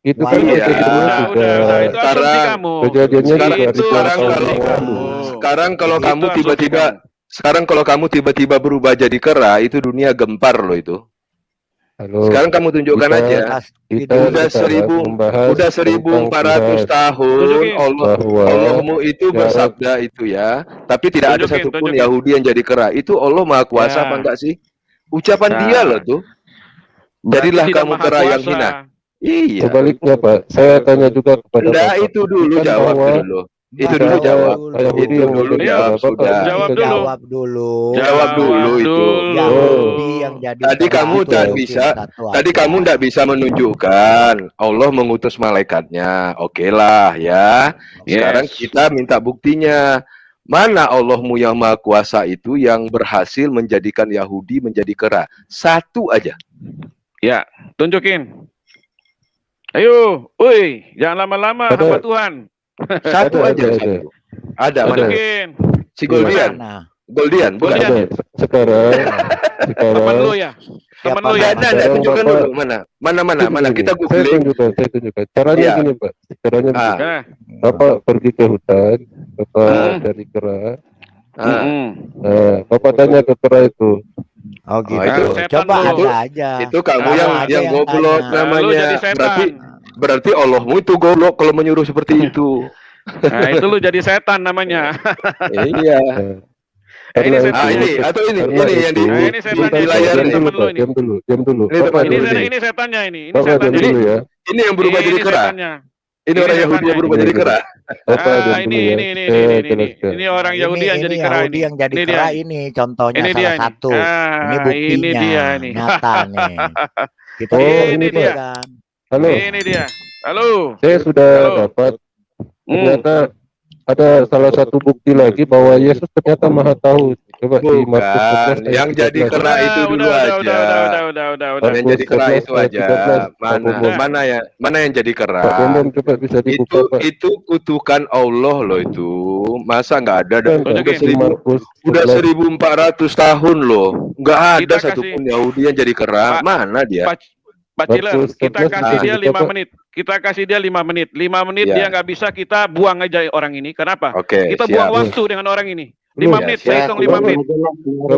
Iya. kejadiannya Udah, itu asumsi Sekarang- kamu. kejadiannya Sekarang- juga Itu sekarang asumsi kalau- kamu. Sekarang kalau Itu kamu asumsi tiba-tiba kamu. sekarang kalau kamu tiba-tiba berubah jadi kera, itu dunia gempar loh itu. Halo, Sekarang kamu tunjukkan Kita- aja. kita udah sekarang membahas Udah 1400 tahun Tunjukin. Allah Allahmu itu jarak- bersabda itu ya, tapi tidak ada Tunjukin, satupun tunjukin. Yahudi yang jadi kera. Itu Allah Maha Kuasa Ya. apa enggak sih? Ucapan Nah. dia loh tuh. Berarti Jadilah tidak kamu maha kera yang kuasa. hina. Iya. Sebaliknya Pak, saya tanya juga kepada Enggak, Bapak. itu dulu Kan jawab bahwa dulu. Itu tidak dulu ada jawab. Yahudi Itu yang dulu menjadi jawab, kera. Bapak sudah. Jawab bisa dulu. Jawab dulu. Jawab dulu itu. Yahudi yang jadi Tadi kera kamu itu tak mungkin bisa. satu Tadi aja. kamu tidak bisa menunjukkan Allah mengutus malaikatnya. Oke lah ya. Sekarang Yes. kita minta buktinya. Mana Allahmu yang maha kuasa itu yang berhasil menjadikan Yahudi menjadi kera? Satu aja. Ya, tunjukin. Ayo, woi, jangan lama-lama, Ada. hamba Tuhan. Satu Ada, aja. ada. Satu. Ada mana? Tunjukin. Si Goldian. Mana? Goldian. Bukan. Goldian. Ada. Sekarang Temen lu ya. Temen lu ya. Ada. Sekarang Tunjukkan Bapak- dulu. Mana. Kita Saya googling. tunjukkan. Caranya Iya. gini Pak. Caranya Ah. begini. Nah, Bapak pergi ke hutan, Bapak cari kera. Ah. Nah, Bapak tanya ke kera itu, Oh gitu. itu. Setan Coba lu. ada aja. Itu kamu Ah, yang ada yang yang goblok tanya. Nah, lu namanya. jadi setan. Berarti Allahmu itu goblok kalau menyuruh seperti itu. Nah, itu lu jadi setan namanya. Iya. Ini karena setan. Ah ini atau ini karena yang di, itu- Nah, ini setannya, di ini layar diam nih. temen dulu, lu Pak, ini. diam dulu. Ini Bapak temen lu diam ini. dulu. Ini setannya ini. Ini Bapak diam setannya. dulu ya. Ini yang berubah jadi Ini kera. setannya. Ini orang Yahudi yang berubah jadi kera. Ini orang Yahudi yang jadi kera Yahudi yang jadi kera ini contohnya Ini salah dia nih. satu. Ini buktinya Ini dia nih. nyata nih. Kita Ini dia. kan. Halo, Ini dia. Halo. saya sudah Halo. dapat. Ternyata ada salah satu bukti lagi bahwa Yesus ternyata Maha Tahu. Coba di Markus Bukan, 11 ayat yang jadi 13. kera itu dulu aja. Udah. Yang jadi kera itu aja. Mana yang jadi kera? Pak Bombom coba bisa dibuka, Pak. Itu kutukan Allah loh itu. Masa nggak ada? Tunjukin. Udah 1400 tahun loh. Nggak ada Kita satupun Yahudi yang jadi kera. Mana dia? Pak Ciler, Markus kita 11 kasih dia 5 Bapak. menit. Kita kasih dia 5 menit. 5 menit Ya. dia nggak bisa, kita buang aja orang ini. Kenapa? Oke, Kita siap. buang waktu dengan orang ini. 5 Belum. menit, Ya, saya siap. hitung 5 menit.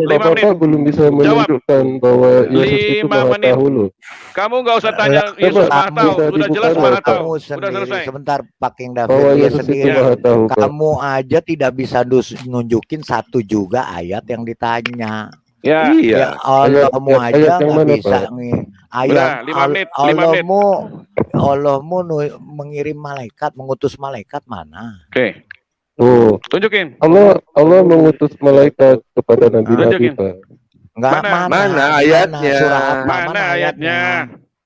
Bapak belum bisa menunjukkan bahwa Yesus itu 5 Maha menit. Tahu loh. Kamu nggak usah tanya Yesus Coba, Maha Tahu, bisa sudah jelas dibuka, Maha Pak. Tahu. Kamu Sudah sendiri selesai. sebentar Pak King David Bahwa dia Yesus sendiri. itu Maha Tahu, Pak. Kamu aja tidak bisa nunjukin satu juga ayat yang ditanya. Ya. Ya Allahmu Ayat aja yang nggak mana, bisa Pak? nih. Udah, 5 menit, 5 menit. Allahmu mengirim malaikat, mengutus malaikat mana? Oke, Tuh, tunjukin. Allah mengutus malaikat kepada Nabi-Nabi, Tunjukin. Pak. Enggak Mana ayatnya? Surah apa? Mana ayatnya?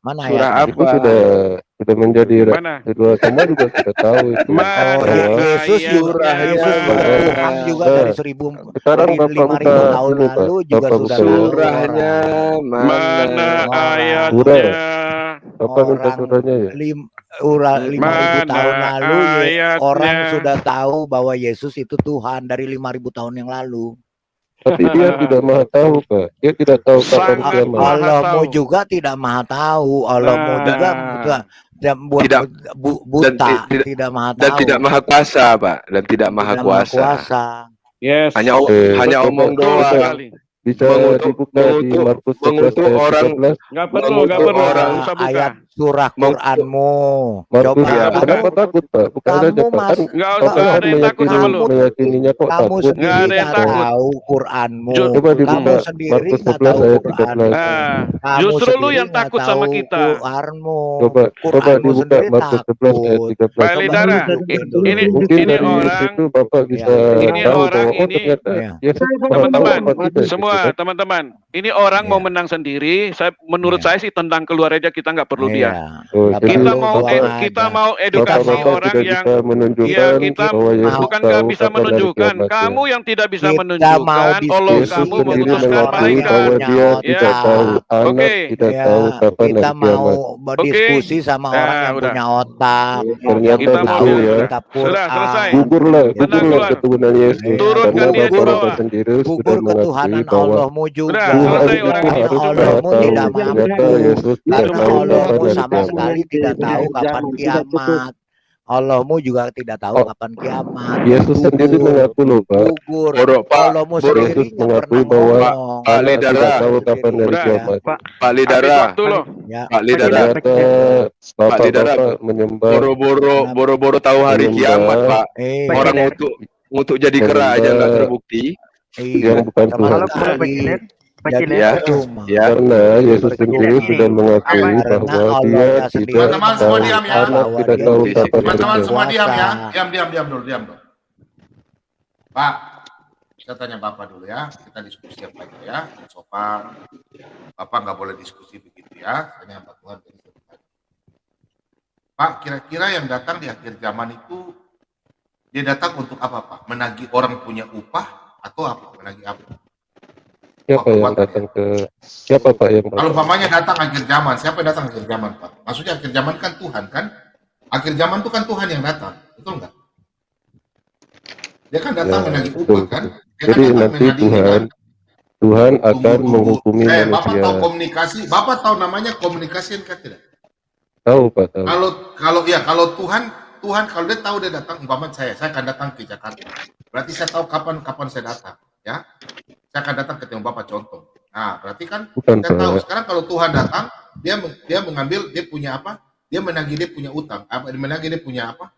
Mana Surah ayatnya? Itu sudah menjadi Mana? kedua semua juga sudah tahu itu. Mana Bahwa Yesus juga Tuhan juga dari sekarang Bapak 5.000 buka tahun dulu, Pak. lalu juga Bapak sudah buka. tahu Surahnya Mana ayatnya? Bapak minta surahnya ya. 5.000 tahun lalu ayatnya? orang sudah tahu bahwa Yesus itu Tuhan dari 5.000 tahun yang lalu. Tapi dia tidak Maha Tahu, Pak. Dia tidak tahu kapan Sangat kiamat. Maha Allahmu tahu. juga tidak Maha Tahu. Allahmu juga buta, tidak Maha Tahu. Dan tidak maha kuasa, Pak. Dan tidak maha Tidak kuasa. Yes. Hanya omong Betul doang. sekali. Bisa Mengutuk- dibuka di mengutuk- Markus 11 mengutuk ayat orang. 13. Nggak perlu, orang usah buka. ayat surah Quranmu. Markus, Coba ya, kenapa takut, Pak? Bukan Kamu saja, Pak. Kan Nggak usah, Bapak nggak kan ada yang takut sama lu. meyakininya kok kamu takut. Nggak ada sendiri yang nggak takut. tahu Quranmu. Coba dibuka Kamu sendiri Markus nggak 11 tahu ayat Quran. 13. Kamu Justru lu sendiri yang nggak takut sama tahu kita. Quranmu. Coba Quranmu dibuka sendiri Markus 11 ayat takut. 13. Pak Coba Lidara, tunjukin dulu. Mungkin ini dari orang, situ Bapak bisa ini tahu orang bahwa ini, ternyata ya. Yesus Maha Tahu teman-teman, apa tidak, semua gitu kan. teman-teman, ini orang Ya. mau menang sendiri. Menurut Ya. saya sih tendang keluar aja, kita nggak perlu dia. Iya. Oh, Nggak jadi Kita perlu, mau buang kita aja. mau edukasi Bapak-bapak orang tidak yang bisa menunjukkan ya, kita bahwa Yesus bukan tahu nggak bisa kapan hari menunjukkan. kiamat, ya. Kamu yang tidak bisa Kita mau menunjukkan, Allah diskusi Yesus kamu sendiri mengutuskan dengan orang mengakui yang malaikat. bahwa punya dia Ya. tidak tahu, anak Oke. tidak Ya, tahu kapan kita hari kiamat. mau berdiskusi sama Nah, orang yang udah. punya otak, Ternyata Kita mau betul dia, ya. udah. kitab Sudah selesai. Quran. Gugurlah Tendang keluar. ketuhanan Yesus. Iya, Turunkan Karena dia di Bapak-bapak bawah. sendiri sudah Gugur mengakui ketuhanan bahwa Allahmu juga. Udah, Tuhan selesai itu orang Karena ini. harus Allahmu tahu. tidak Ternyata mampu. Yesus tidak Karena tahu kapan Allahmu hari sama kiamat. sekali tidak tahu kapan kiamat. Allahmu juga tidak tahu kapan kiamat. Yesus sendiri mengaku loh, Pak. Gugur. Pak. Allahmu sendiri Yesus nggak mengakui pernah bahwa ngomong. Pak anak Lidara. tidak tahu kapan hari Udah. kiamat. Pak Habis Lidara. waktu loh. Ya. Pak Lidara. Ternyata Pak Lidara. bapak-bapak menyembah Boro-boro tahu hari Menyembah. kiamat, Pak. Eh, Orang ngutuk jadi kera aja nggak terbukti. yang iya. bukan Sama Tuhan. sekali. Jadi Ya. percuma. Ya. Karena Yesus sendiri sudah mengakui Karena bahwa dia Allahnya tidak sendiri Teman-teman semua tahu, diam ya. anak bahwa tidak dia tahu tidak kapan hari Teman-teman kiamat. semua diam ya. berkuasa. Diam dulu. Pak, saya tanya Bapak dulu ya. Kita diskusi yang baik ya. Sopan. Bapak nggak boleh diskusi begitu ya. Hanya hamba Tuhan. Pak, kira-kira yang datang di akhir zaman itu dia datang untuk apa, Pak? Menagih orang punya upah atau apa? Menagih apa? Siapa yang datang ke siapa Pak yang Kalau umpamanya datang akhir zaman, siapa yang datang akhir zaman, Pak? Maksudnya akhir zaman kan Tuhan kan? Akhir zaman itu kan Tuhan yang datang, betul nggak? Dia kan datang Ya, menagih betul, upah kan? Dia Jadi kan datang nanti mengadili, kan? Tuhan akan menghukumi Bapak manusia. tahu komunikasi, Bapak tahu namanya komunikasi kan tidak? Tahu Pak, tahu. Kalau Tuhan kalau dia tahu dia datang, umpamanya saya akan datang ke Jakarta. Berarti saya tahu kapan saya datang, ya. Saya akan datang ketemu Bapak contoh. Nah, berarti kan Bukan, saya tahu Pak. sekarang kalau Tuhan datang, dia mengambil, dia punya apa? Dia menagih dia punya utang, dia menagih dia punya apa?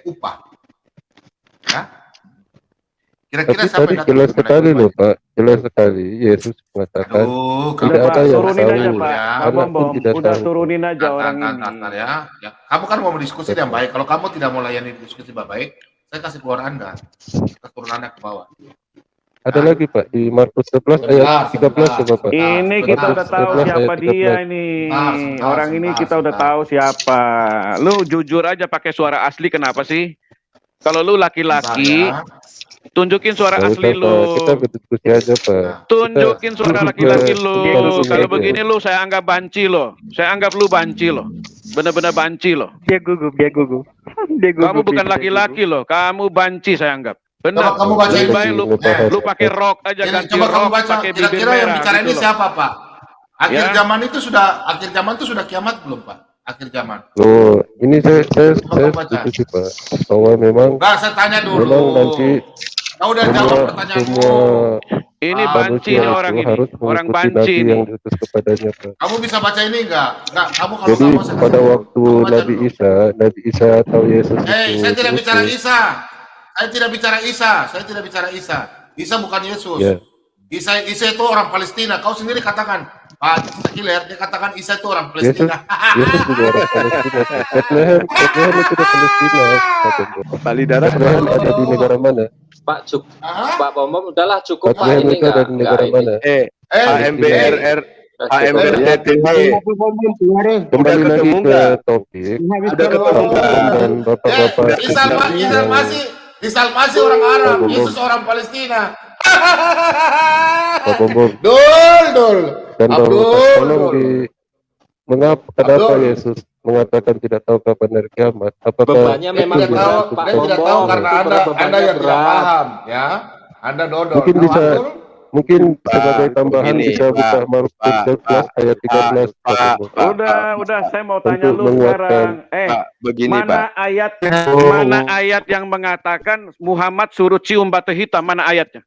Upah. Ya. Kira-kira Tapi siapa tadi yang datang jelas ke sekali Naik loh Pak, jelas sekali Yesus mengatakan Aduh, tidak Pak, ada yang turunin tahu, aja Pak. ya. Pak anak pun Bom, tidak udah tahu. turunin aja orang ini. Ya. Ya. Kamu kan mau diskusi yang baik. Kalau kamu tidak mau layani diskusi baik, saya kasih keluar Anda. Kita turun Anda ke bawah. Ada Ya. lagi Pak di Markus 11 ayat 13 coba Pak. Ini kita udah tahu Markus 11 siapa ayat dia 13. ini. Sebentar, Orang ini kita udah sebentar. tahu siapa. Lu jujur aja pakai suara asli, kenapa sih? Kalau lu laki-laki, Sebentar, ya. tunjukin suara Nggak asli usah, lu. Pak. Kita berdiskusi aja Pak. Tunjukin suara laki-laki lu. Kalau aja. begini lu saya anggap banci lo. Saya anggap lu banci lo. Bener-bener banci lo. Dia gugup. Kamu bukan laki-laki lo. Kamu banci saya anggap. Benar. Coba kamu baca Lebih ini. baik lu pakai rok aja, ganti Coba kamu rok, baca. pakai bibir Kira-kira yang merah bicara gitu ini loh. siapa, Pak? Akhir Ya. zaman itu sudah kiamat belum, Pak? Akhir zaman. Loh, ini saya baca. setuju sih Pak, bahwa memang Enggak, saya tanya dulu. nanti Kau udah jawab pertanyaanmu. semua Ini banci manusia nih orang itu ini. harus Orang mengikuti banci nabi ini. yang diutus kepadanya Pak. Kamu bisa baca ini enggak? Enggak, kamu kalau Jadi nggak mau saya pada kasih. waktu Kamu baca Nabi dulu. Isa atau Yesus itu Saya tidak bicara diutus, Isa. Saya tidak bicara Isa. Isa bukan Yesus. ya, Isa itu orang Palestina. Kau sendiri katakan, Pak Sekiler, dia katakan Isa itu orang Yesus Palestina. Yesus juga orang Palestina. Bethlehem itu di Palestina. Pak Lidara, Bethlehem ada di negara mana? Hah? Pak Bom, udahlah cukup Pak, Bethlehem ini itu ada di negara ini. mana? AMBRR, Kembali Udah lagi ketemu ke nggak? topik. Udah ketemu Bapak nggak? dan bapak-bapak Isa masih orang Arab, Pak Bom. Yesus orang Palestina. Pak Bom. Dul. Dan Abdul. tolong kenapa Abdul. Yesus mengatakan tidak tahu kapan hari kiamat? Apakah Bebannya Dia memang tidak berat, tahu, Pak dia tidak tahu Bom. karena Itu Anda bebannya yang tidak berat. paham, ya. Anda dodol. Mungkin Nah, bisa- Abdul, mungkin Pak, sebagai tambahan begini, bisa buka Markus Pak, 11 ayat 13 Pak Bom. Udah, saya mau tanya Untuk lu menguatkan. sekarang. Pak, begini Pak. Mana ayat yang mengatakan Muhammad suruh cium batu hitam? Mana ayatnya?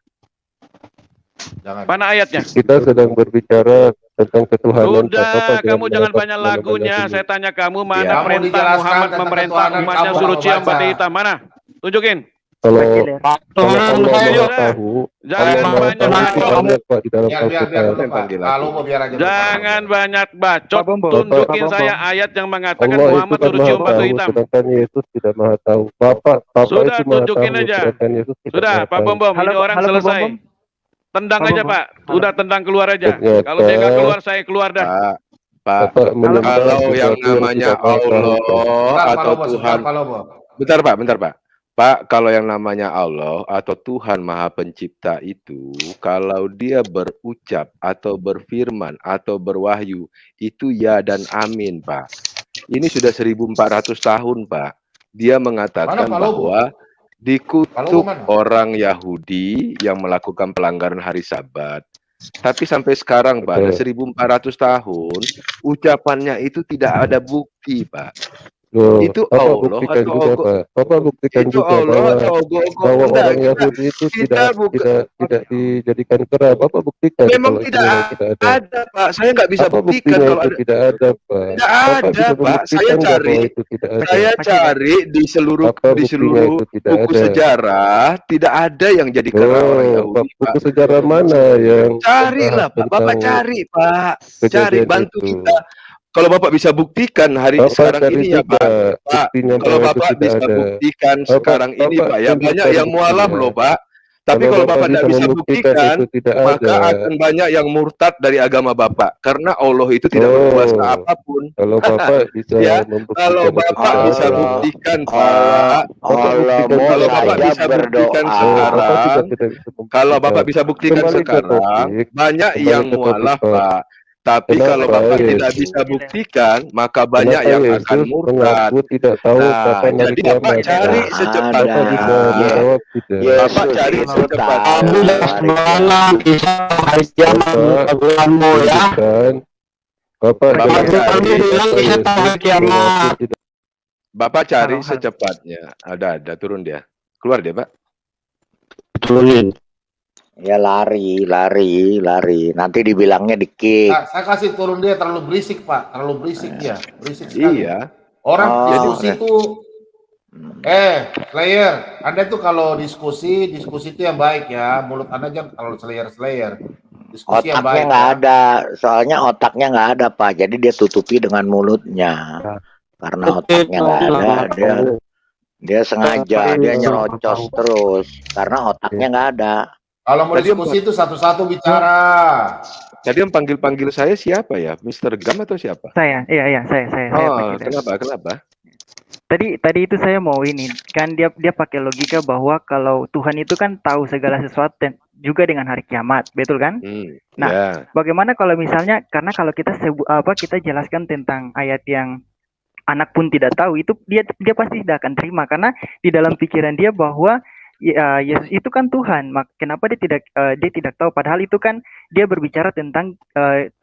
jangan. Mana ayatnya? Kita sedang berbicara tentang ketuhanan. Udah, kamu jangan banyak lagunya. Saya tanya kamu, mana Ya, kamu perintah dijelaskan Muhammad tentang memerintah ketuhanan, umatnya kamu suruh kalau cium baca. batu hitam? Mana? Tunjukin. Kalau Tuhan Allah saya. Maha tahu, Jangan Allah Maha banyak tahu itu bacot. banyak Pak di dalam Biar Al-Quran. dulu, Pak. Kalau mau biar aja. dulu, Jangan Pak. banyak bacot. Pak Bom. Tunjukin Pak Bom. saya ayat yang mengatakan Allah itu Muhammad kan suruh Maha cium batu tahu, hitam. sedangkan Yesus tidak Maha tahu. Bapak Sudah, itu Maha tunjukin tahu, aja. sedangkan Yesus tidak Sudah, Maha Pak tahu. Bom, ini Halo, orang Pak selesai. Bom. Tendang Pak aja, Bom. Pak. Udah tendang keluar aja. Ternyata- Kalau dia nggak keluar, saya keluar dah. Pak, Bapak menyembah kalau yang sesuatu yang namanya tidak Maha tahu, Pak. Allah Bentar, Pak atau Lobo, Tuhan, Pak Lobo. bentar Pak. Pak, kalau yang namanya Allah atau Tuhan Maha Pencipta itu, kalau dia berucap atau berfirman atau berwahyu, itu ya dan amin, Pak. Ini sudah 1400 tahun, Pak. Dia mengatakan Mana Pak Lobo? bahwa dikutuk mana? orang Yahudi yang melakukan pelanggaran hari Sabat. Tapi sampai sekarang, Pak, ada 1400 tahun, ucapannya itu tidak ada bukti, Pak. Loh, Itu Bapak Allah buktikan atau juga, ogo- Pak. Bapak buktikan Itu juga Allah bahwa atau ogo-ogo. bahwa Enggak, orang kita- Yahudi itu kita bukan- tidak dijadikan kera. Bapak buktikan Memang kalau itu tidak memang tidak ada. ada, Pak. Saya nggak bisa Apa buktikan buktinya kalau itu ada. tidak ada, Pak? Tidak Bapak ada, bisa Pak. Saya membuktikan nggak cari, bahwa itu tidak ada? saya cari di seluruh Apa buktinya itu tidak buku ada? sejarah tidak ada yang jadi kera orang Oh, Yahudi, Pak. buku sejarah mana yang Carilah, Pak. Bapak tentang cari, Pak. Cari, kejadian bantu itu? kita. Kalau Bapak bisa buktikan hari Bapak sekarang cari ini ya, juga Pak. Pak, buktinya kalau bahwa itu Bapak tidak bisa ada. buktikan Bapak- sekarang ini, Bapak Pak, ya banyak tunjukkan yang mualaf buktinya. loh, Pak. Tapi kalau Bapak tidak bisa buktikan, itu tidak maka ada. akan banyak yang murtad dari agama Bapak. Karena Allah itu tidak Oh. berkuasa apapun. Kalau Bapak bisa Ya, membuktikan Kalau itu Bapak tidak bisa ada. buktikan, Pak. Bapak Allah buktikan mau Kalau juga. Bapak saya bisa buktikan berdoa. Oh, Bapak juga sekarang, tidak bisa membuktikan. kalau Bapak bisa buktikan Kembali ke sekarang, topik. banyak Kembali yang ke topik, mualaf, Pak. Pak. Tapi Kenapa kalau Bapak Yesus- tidak bisa buktikan, maka banyak Kenapa yang Yesus akan murtad. mengaku tidak tahu Nah, kapan hari jadi Bapak kiamat? cari Tidak secepatnya. Bapak bisa ada. menjawab tidak? Bapak cari secepatnya. Tunjukkan. Bapak Bapak jangan cari. cari kata Yesus mengaku tidak. Bapak cari secepatnya. Ada turun dia. Keluar dia, Pak. Ya lari. Nanti dibilangnya di-kick. Nah, saya kasih turun dia terlalu berisik, Pak. Terlalu berisik dia. Berisik sekali. Iya. Orang Oh, diskusi oke. itu Slayer, Anda tuh kalau diskusi itu yang baik ya. Mulut Anda jangan kalau Slayer. Diskusi yang Otaknya baik nggak ya. ada, soalnya otaknya nggak ada Pak. Jadi dia tutupi dengan mulutnya. Karena otaknya nggak ada, dia sengaja dia nyerocos terus karena otaknya nggak ada. Kalau mau diskusi itu satu-satu bicara. Tadi yang panggil saya siapa ya? Mr. Gam atau siapa? Saya, iya, saya Oh, Pak Kider. kenapa? Tadi itu saya mau ini, kan dia pakai logika bahwa kalau Tuhan itu kan tahu segala sesuatu juga dengan hari kiamat, betul kan? Nah, ya. bagaimana kalau misalnya, karena kalau kita kita jelaskan tentang ayat yang anak pun tidak tahu, itu dia pasti tidak akan terima, karena di dalam pikiran dia bahwa Yesus itu kan Tuhan. Kenapa dia tidak tahu? Padahal itu kan dia berbicara tentang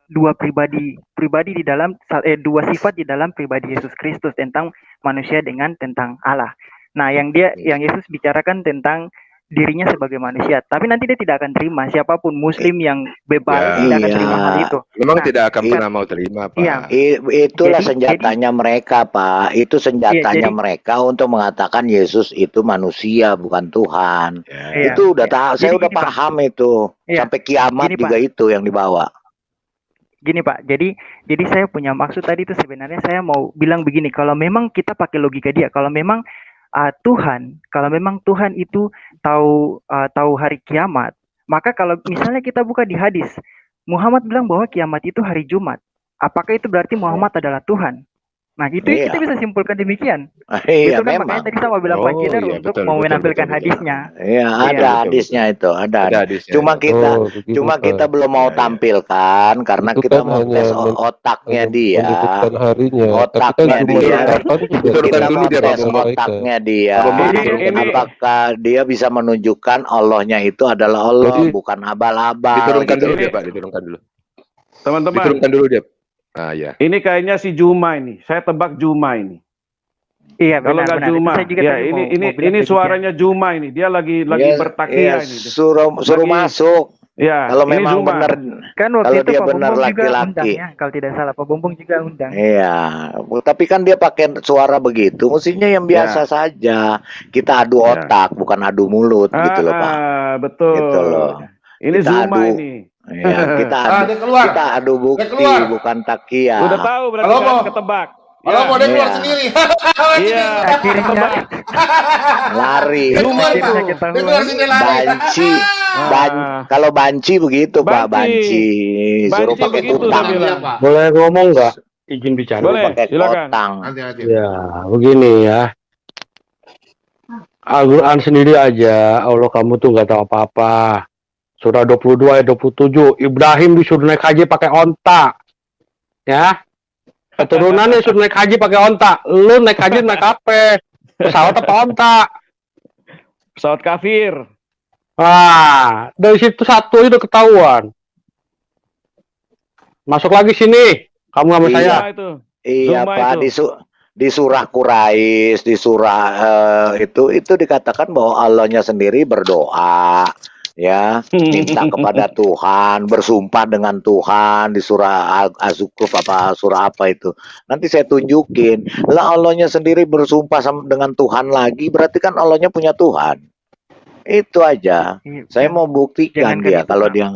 dua pribadi di dalam dua sifat di dalam pribadi Yesus Kristus, tentang manusia dengan tentang Allah. Nah, yang Yesus bicarakan tentang dirinya sebagai manusia, tapi nanti dia tidak akan terima, siapapun Muslim yang bebas tidak akan terima hal itu. Memang tidak akan pernah mau terima, Pak. Iya. Itulah senjatanya mereka, Pak. Itu senjatanya mereka untuk mengatakan Yesus itu manusia bukan Tuhan. Itu udah tahu, saya udah paham itu. Sampai kiamat juga Pak, itu yang dibawa. Gini Pak, jadi saya punya maksud tadi itu sebenarnya saya mau bilang begini, kalau memang kita pakai logika dia, kalau memang Tuhan itu tahu hari kiamat, maka kalau misalnya kita buka di hadis, Muhammad bilang bahwa kiamat itu hari Jumat. Apakah itu berarti Muhammad adalah Tuhan? Nah, itu kita bisa simpulkan demikian. Iya, kan makanya tadi sama bilang Pak Kider untuk mau menampilkan hadisnya. Iya, ada hadisnya itu, ada. hadisnya. Cuma kita belum mau tampilkan karena kita mau tes otaknya dia. Otaknya dia. Kita mau tes otaknya dia. Apakah dia bisa menunjukkan Allahnya itu adalah Allah, bukan abal-abal. Diturunkan dulu dia, Pak, diturunkan dulu. Teman-teman. Diturunkan dulu dia. Ya. Ini kayaknya si Juma ini. Saya tebak Juma ini. Iya, kalau nggak Juma. Ya, ini suaranya Juma ini. Dia lagi bertakiyah ini. Suruh masuk. Ya, kalau memang benar, kan waktu kalau itu dia Pak benar laki-laki. Ya, kalau tidak salah Pak Bombong juga undang. Iya, tapi kan dia pakai suara begitu, mestinya yang biasa saja. Kita adu otak, bukan adu mulut, gitu loh Pak. Betul. Gitu loh. Ini kita Zuma ini. Ya, kita adu bukti, bukan takia. Udah tahu berarti kan ketebak. Kalau mau dia keluar sendiri. Iya, akhirnya lari. Banci. Kalau banci begitu Pak, banci. Suruh pakai tutang. Boleh ngomong nggak? Izin bicara. Boleh, silakan. Ya, begini ya. Al-Quran sendiri aja, Allah kamu tuh nggak tahu apa-apa. Surah 22 ayat 27, Ibrahim disuruh naik haji pakai onta. Ya. Keturunannya disuruh naik haji pakai onta. Lu naik haji naik apa? Pesawat apa onta? Pesawat kafir. Dari situ satu itu ketahuan. Masuk lagi sini. Kamu sama saya. Iya Pak, di surah Quraisy, di surah itu dikatakan bahwa Allahnya sendiri berdoa. Ya, minta kepada Tuhan, bersumpah dengan Tuhan di surah Az-Zukhruf surah apa itu. Nanti saya tunjukin. Lah Allahnya sendiri bersumpah dengan Tuhan lagi, berarti kan Allahnya punya Tuhan. Itu aja. Saya mau buktikan dia kalau dia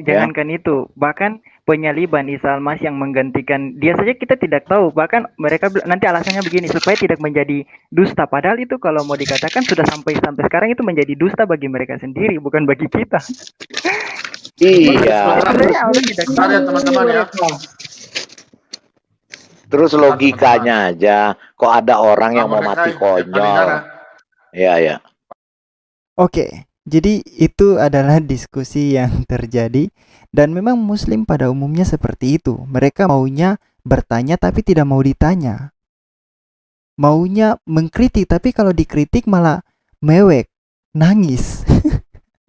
jangankan itu, bahkan penyaliban Isa Al-Masih yang menggantikan dia saja kita tidak tahu. Bahkan mereka nanti alasannya begini, supaya tidak menjadi dusta. Padahal itu kalau mau dikatakan sudah sampai sekarang itu menjadi dusta bagi mereka sendiri, bukan bagi kita. Iya. Teman-teman ya. Terus logikanya aja, kok ada orang yang mau mati konyol. Ya. Oke. Jadi itu adalah diskusi yang terjadi, dan memang Muslim pada umumnya seperti itu. Mereka maunya bertanya tapi tidak mau ditanya. Maunya mengkritik tapi kalau dikritik malah mewek, nangis.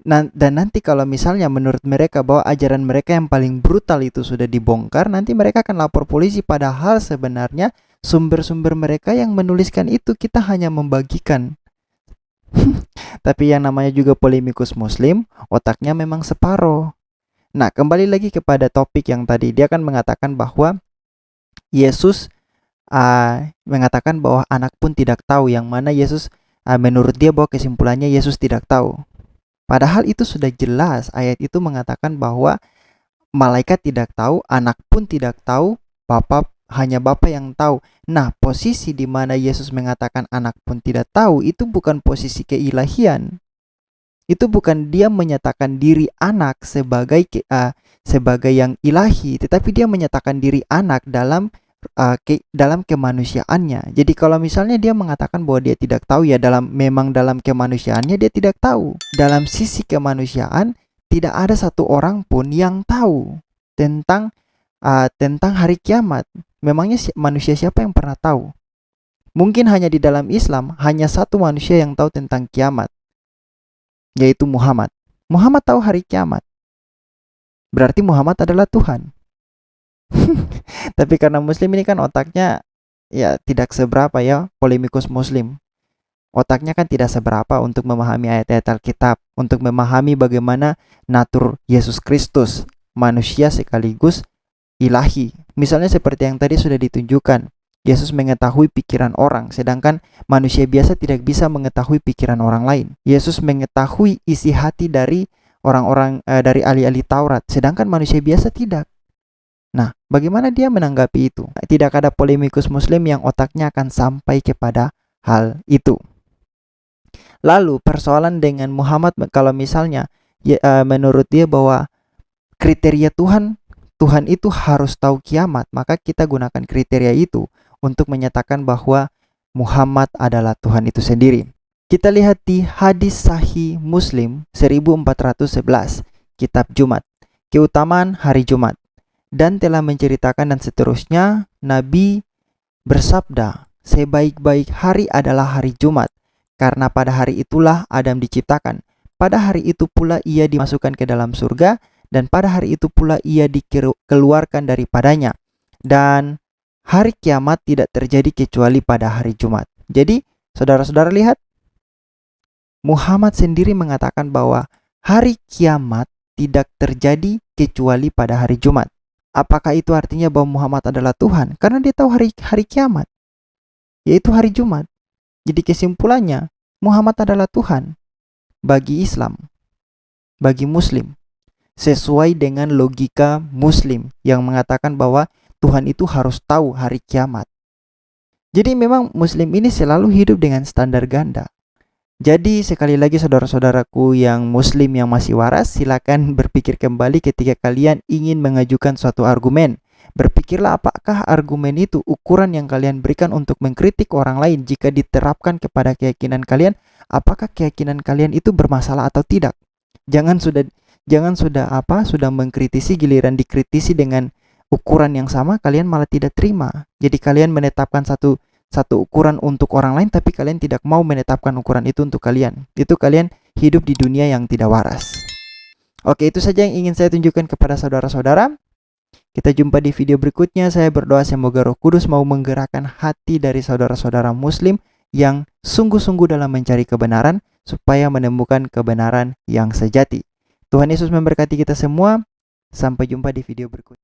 Dan nanti kalau misalnya menurut mereka bahwa ajaran mereka yang paling brutal itu sudah dibongkar, nanti mereka akan lapor polisi, padahal sebenarnya sumber-sumber mereka yang menuliskan itu kita hanya membagikan. Tapi yang namanya juga polemikus Muslim, otaknya memang separuh. Nah, kembali lagi kepada topik yang tadi, dia kan mengatakan bahwa Yesus mengatakan bahwa anak pun tidak tahu, yang mana Yesus menurut dia bahwa kesimpulannya Yesus tidak tau. Padahal itu sudah jelas, ayat itu mengatakan bahwa malaikat tidak tahu, anak pun tidak tahu, hanya Bapa yang tahu. Nah, posisi di mana Yesus mengatakan anak pun tidak tahu itu bukan posisi keilahian. Itu bukan dia menyatakan diri anak sebagai yang ilahi, tetapi dia menyatakan diri anak dalam kemanusiaannya. Jadi kalau misalnya dia mengatakan bahwa dia tidak tahu, ya memang dalam kemanusiaannya dia tidak tahu. Dalam sisi kemanusiaan tidak ada satu orang pun yang tahu tentang hari kiamat. Memangnya manusia siapa yang pernah tahu? Mungkin hanya di dalam Islam hanya satu manusia yang tahu tentang kiamat, yaitu Muhammad. Muhammad tahu hari kiamat. Berarti Muhammad adalah Tuhan. Tapi karena Muslim ini kan otaknya ya tidak seberapa ya, polemikus Muslim. Otaknya kan tidak seberapa untuk memahami ayat-ayat Alkitab, untuk memahami bagaimana natur Yesus Kristus, manusia sekaligus ilahi. Misalnya seperti yang tadi sudah ditunjukkan, Yesus mengetahui pikiran orang, sedangkan manusia biasa tidak bisa mengetahui pikiran orang lain. Yesus mengetahui isi hati dari orang-orang, dari ahli-ahli Taurat, sedangkan manusia biasa tidak. Nah, bagaimana dia menanggapi itu? Tidak ada polemikus Muslim yang otaknya akan sampai kepada hal itu. Lalu persoalan dengan Muhammad, kalau misalnya menurut dia bahwa kriteria Tuhan itu harus tahu kiamat, maka kita gunakan kriteria itu untuk menyatakan bahwa Muhammad adalah Tuhan itu sendiri. Kita lihat di hadis sahih Muslim 1411, kitab Jumat, keutamaan hari Jumat, dan telah menceritakan dan seterusnya. Nabi bersabda, sebaik-baik hari adalah hari Jumat, karena pada hari itulah Adam diciptakan. Pada hari itu pula ia dimasukkan ke dalam surga, dan pada hari itu pula ia dikeluarkan daripadanya. Dan hari kiamat tidak terjadi kecuali pada hari Jumat. Jadi, saudara-saudara lihat, Muhammad sendiri mengatakan bahwa hari kiamat tidak terjadi kecuali pada hari Jumat. Apakah itu artinya bahwa Muhammad adalah Tuhan? Karena dia tahu hari kiamat, yaitu hari Jumat. Jadi kesimpulannya, Muhammad adalah Tuhan bagi Islam, bagi Muslim, sesuai dengan logika Muslim yang mengatakan bahwa Tuhan itu harus tahu hari kiamat. Jadi memang Muslim ini selalu hidup dengan standar ganda. Jadi sekali lagi saudara-saudaraku yang Muslim yang masih waras, silakan berpikir kembali ketika kalian ingin mengajukan suatu argumen. Berpikirlah apakah argumen itu ukuran yang kalian berikan untuk mengkritik orang lain. Jika diterapkan kepada keyakinan kalian, apakah keyakinan kalian itu bermasalah atau tidak? Jangan sudah mengkritisi, giliran dikritisi dengan ukuran yang sama, kalian malah tidak terima. Jadi kalian menetapkan satu ukuran untuk orang lain, tapi kalian tidak mau menetapkan ukuran itu untuk kalian. Itu kalian hidup di dunia yang tidak waras. Oke, itu saja yang ingin saya tunjukkan kepada saudara-saudara. Kita jumpa di video berikutnya. Saya berdoa semoga Roh Kudus mau menggerakkan hati dari saudara-saudara Muslim yang sungguh-sungguh dalam mencari kebenaran, supaya menemukan kebenaran yang sejati. Tuhan Yesus memberkati kita semua. Sampai jumpa di video berikutnya.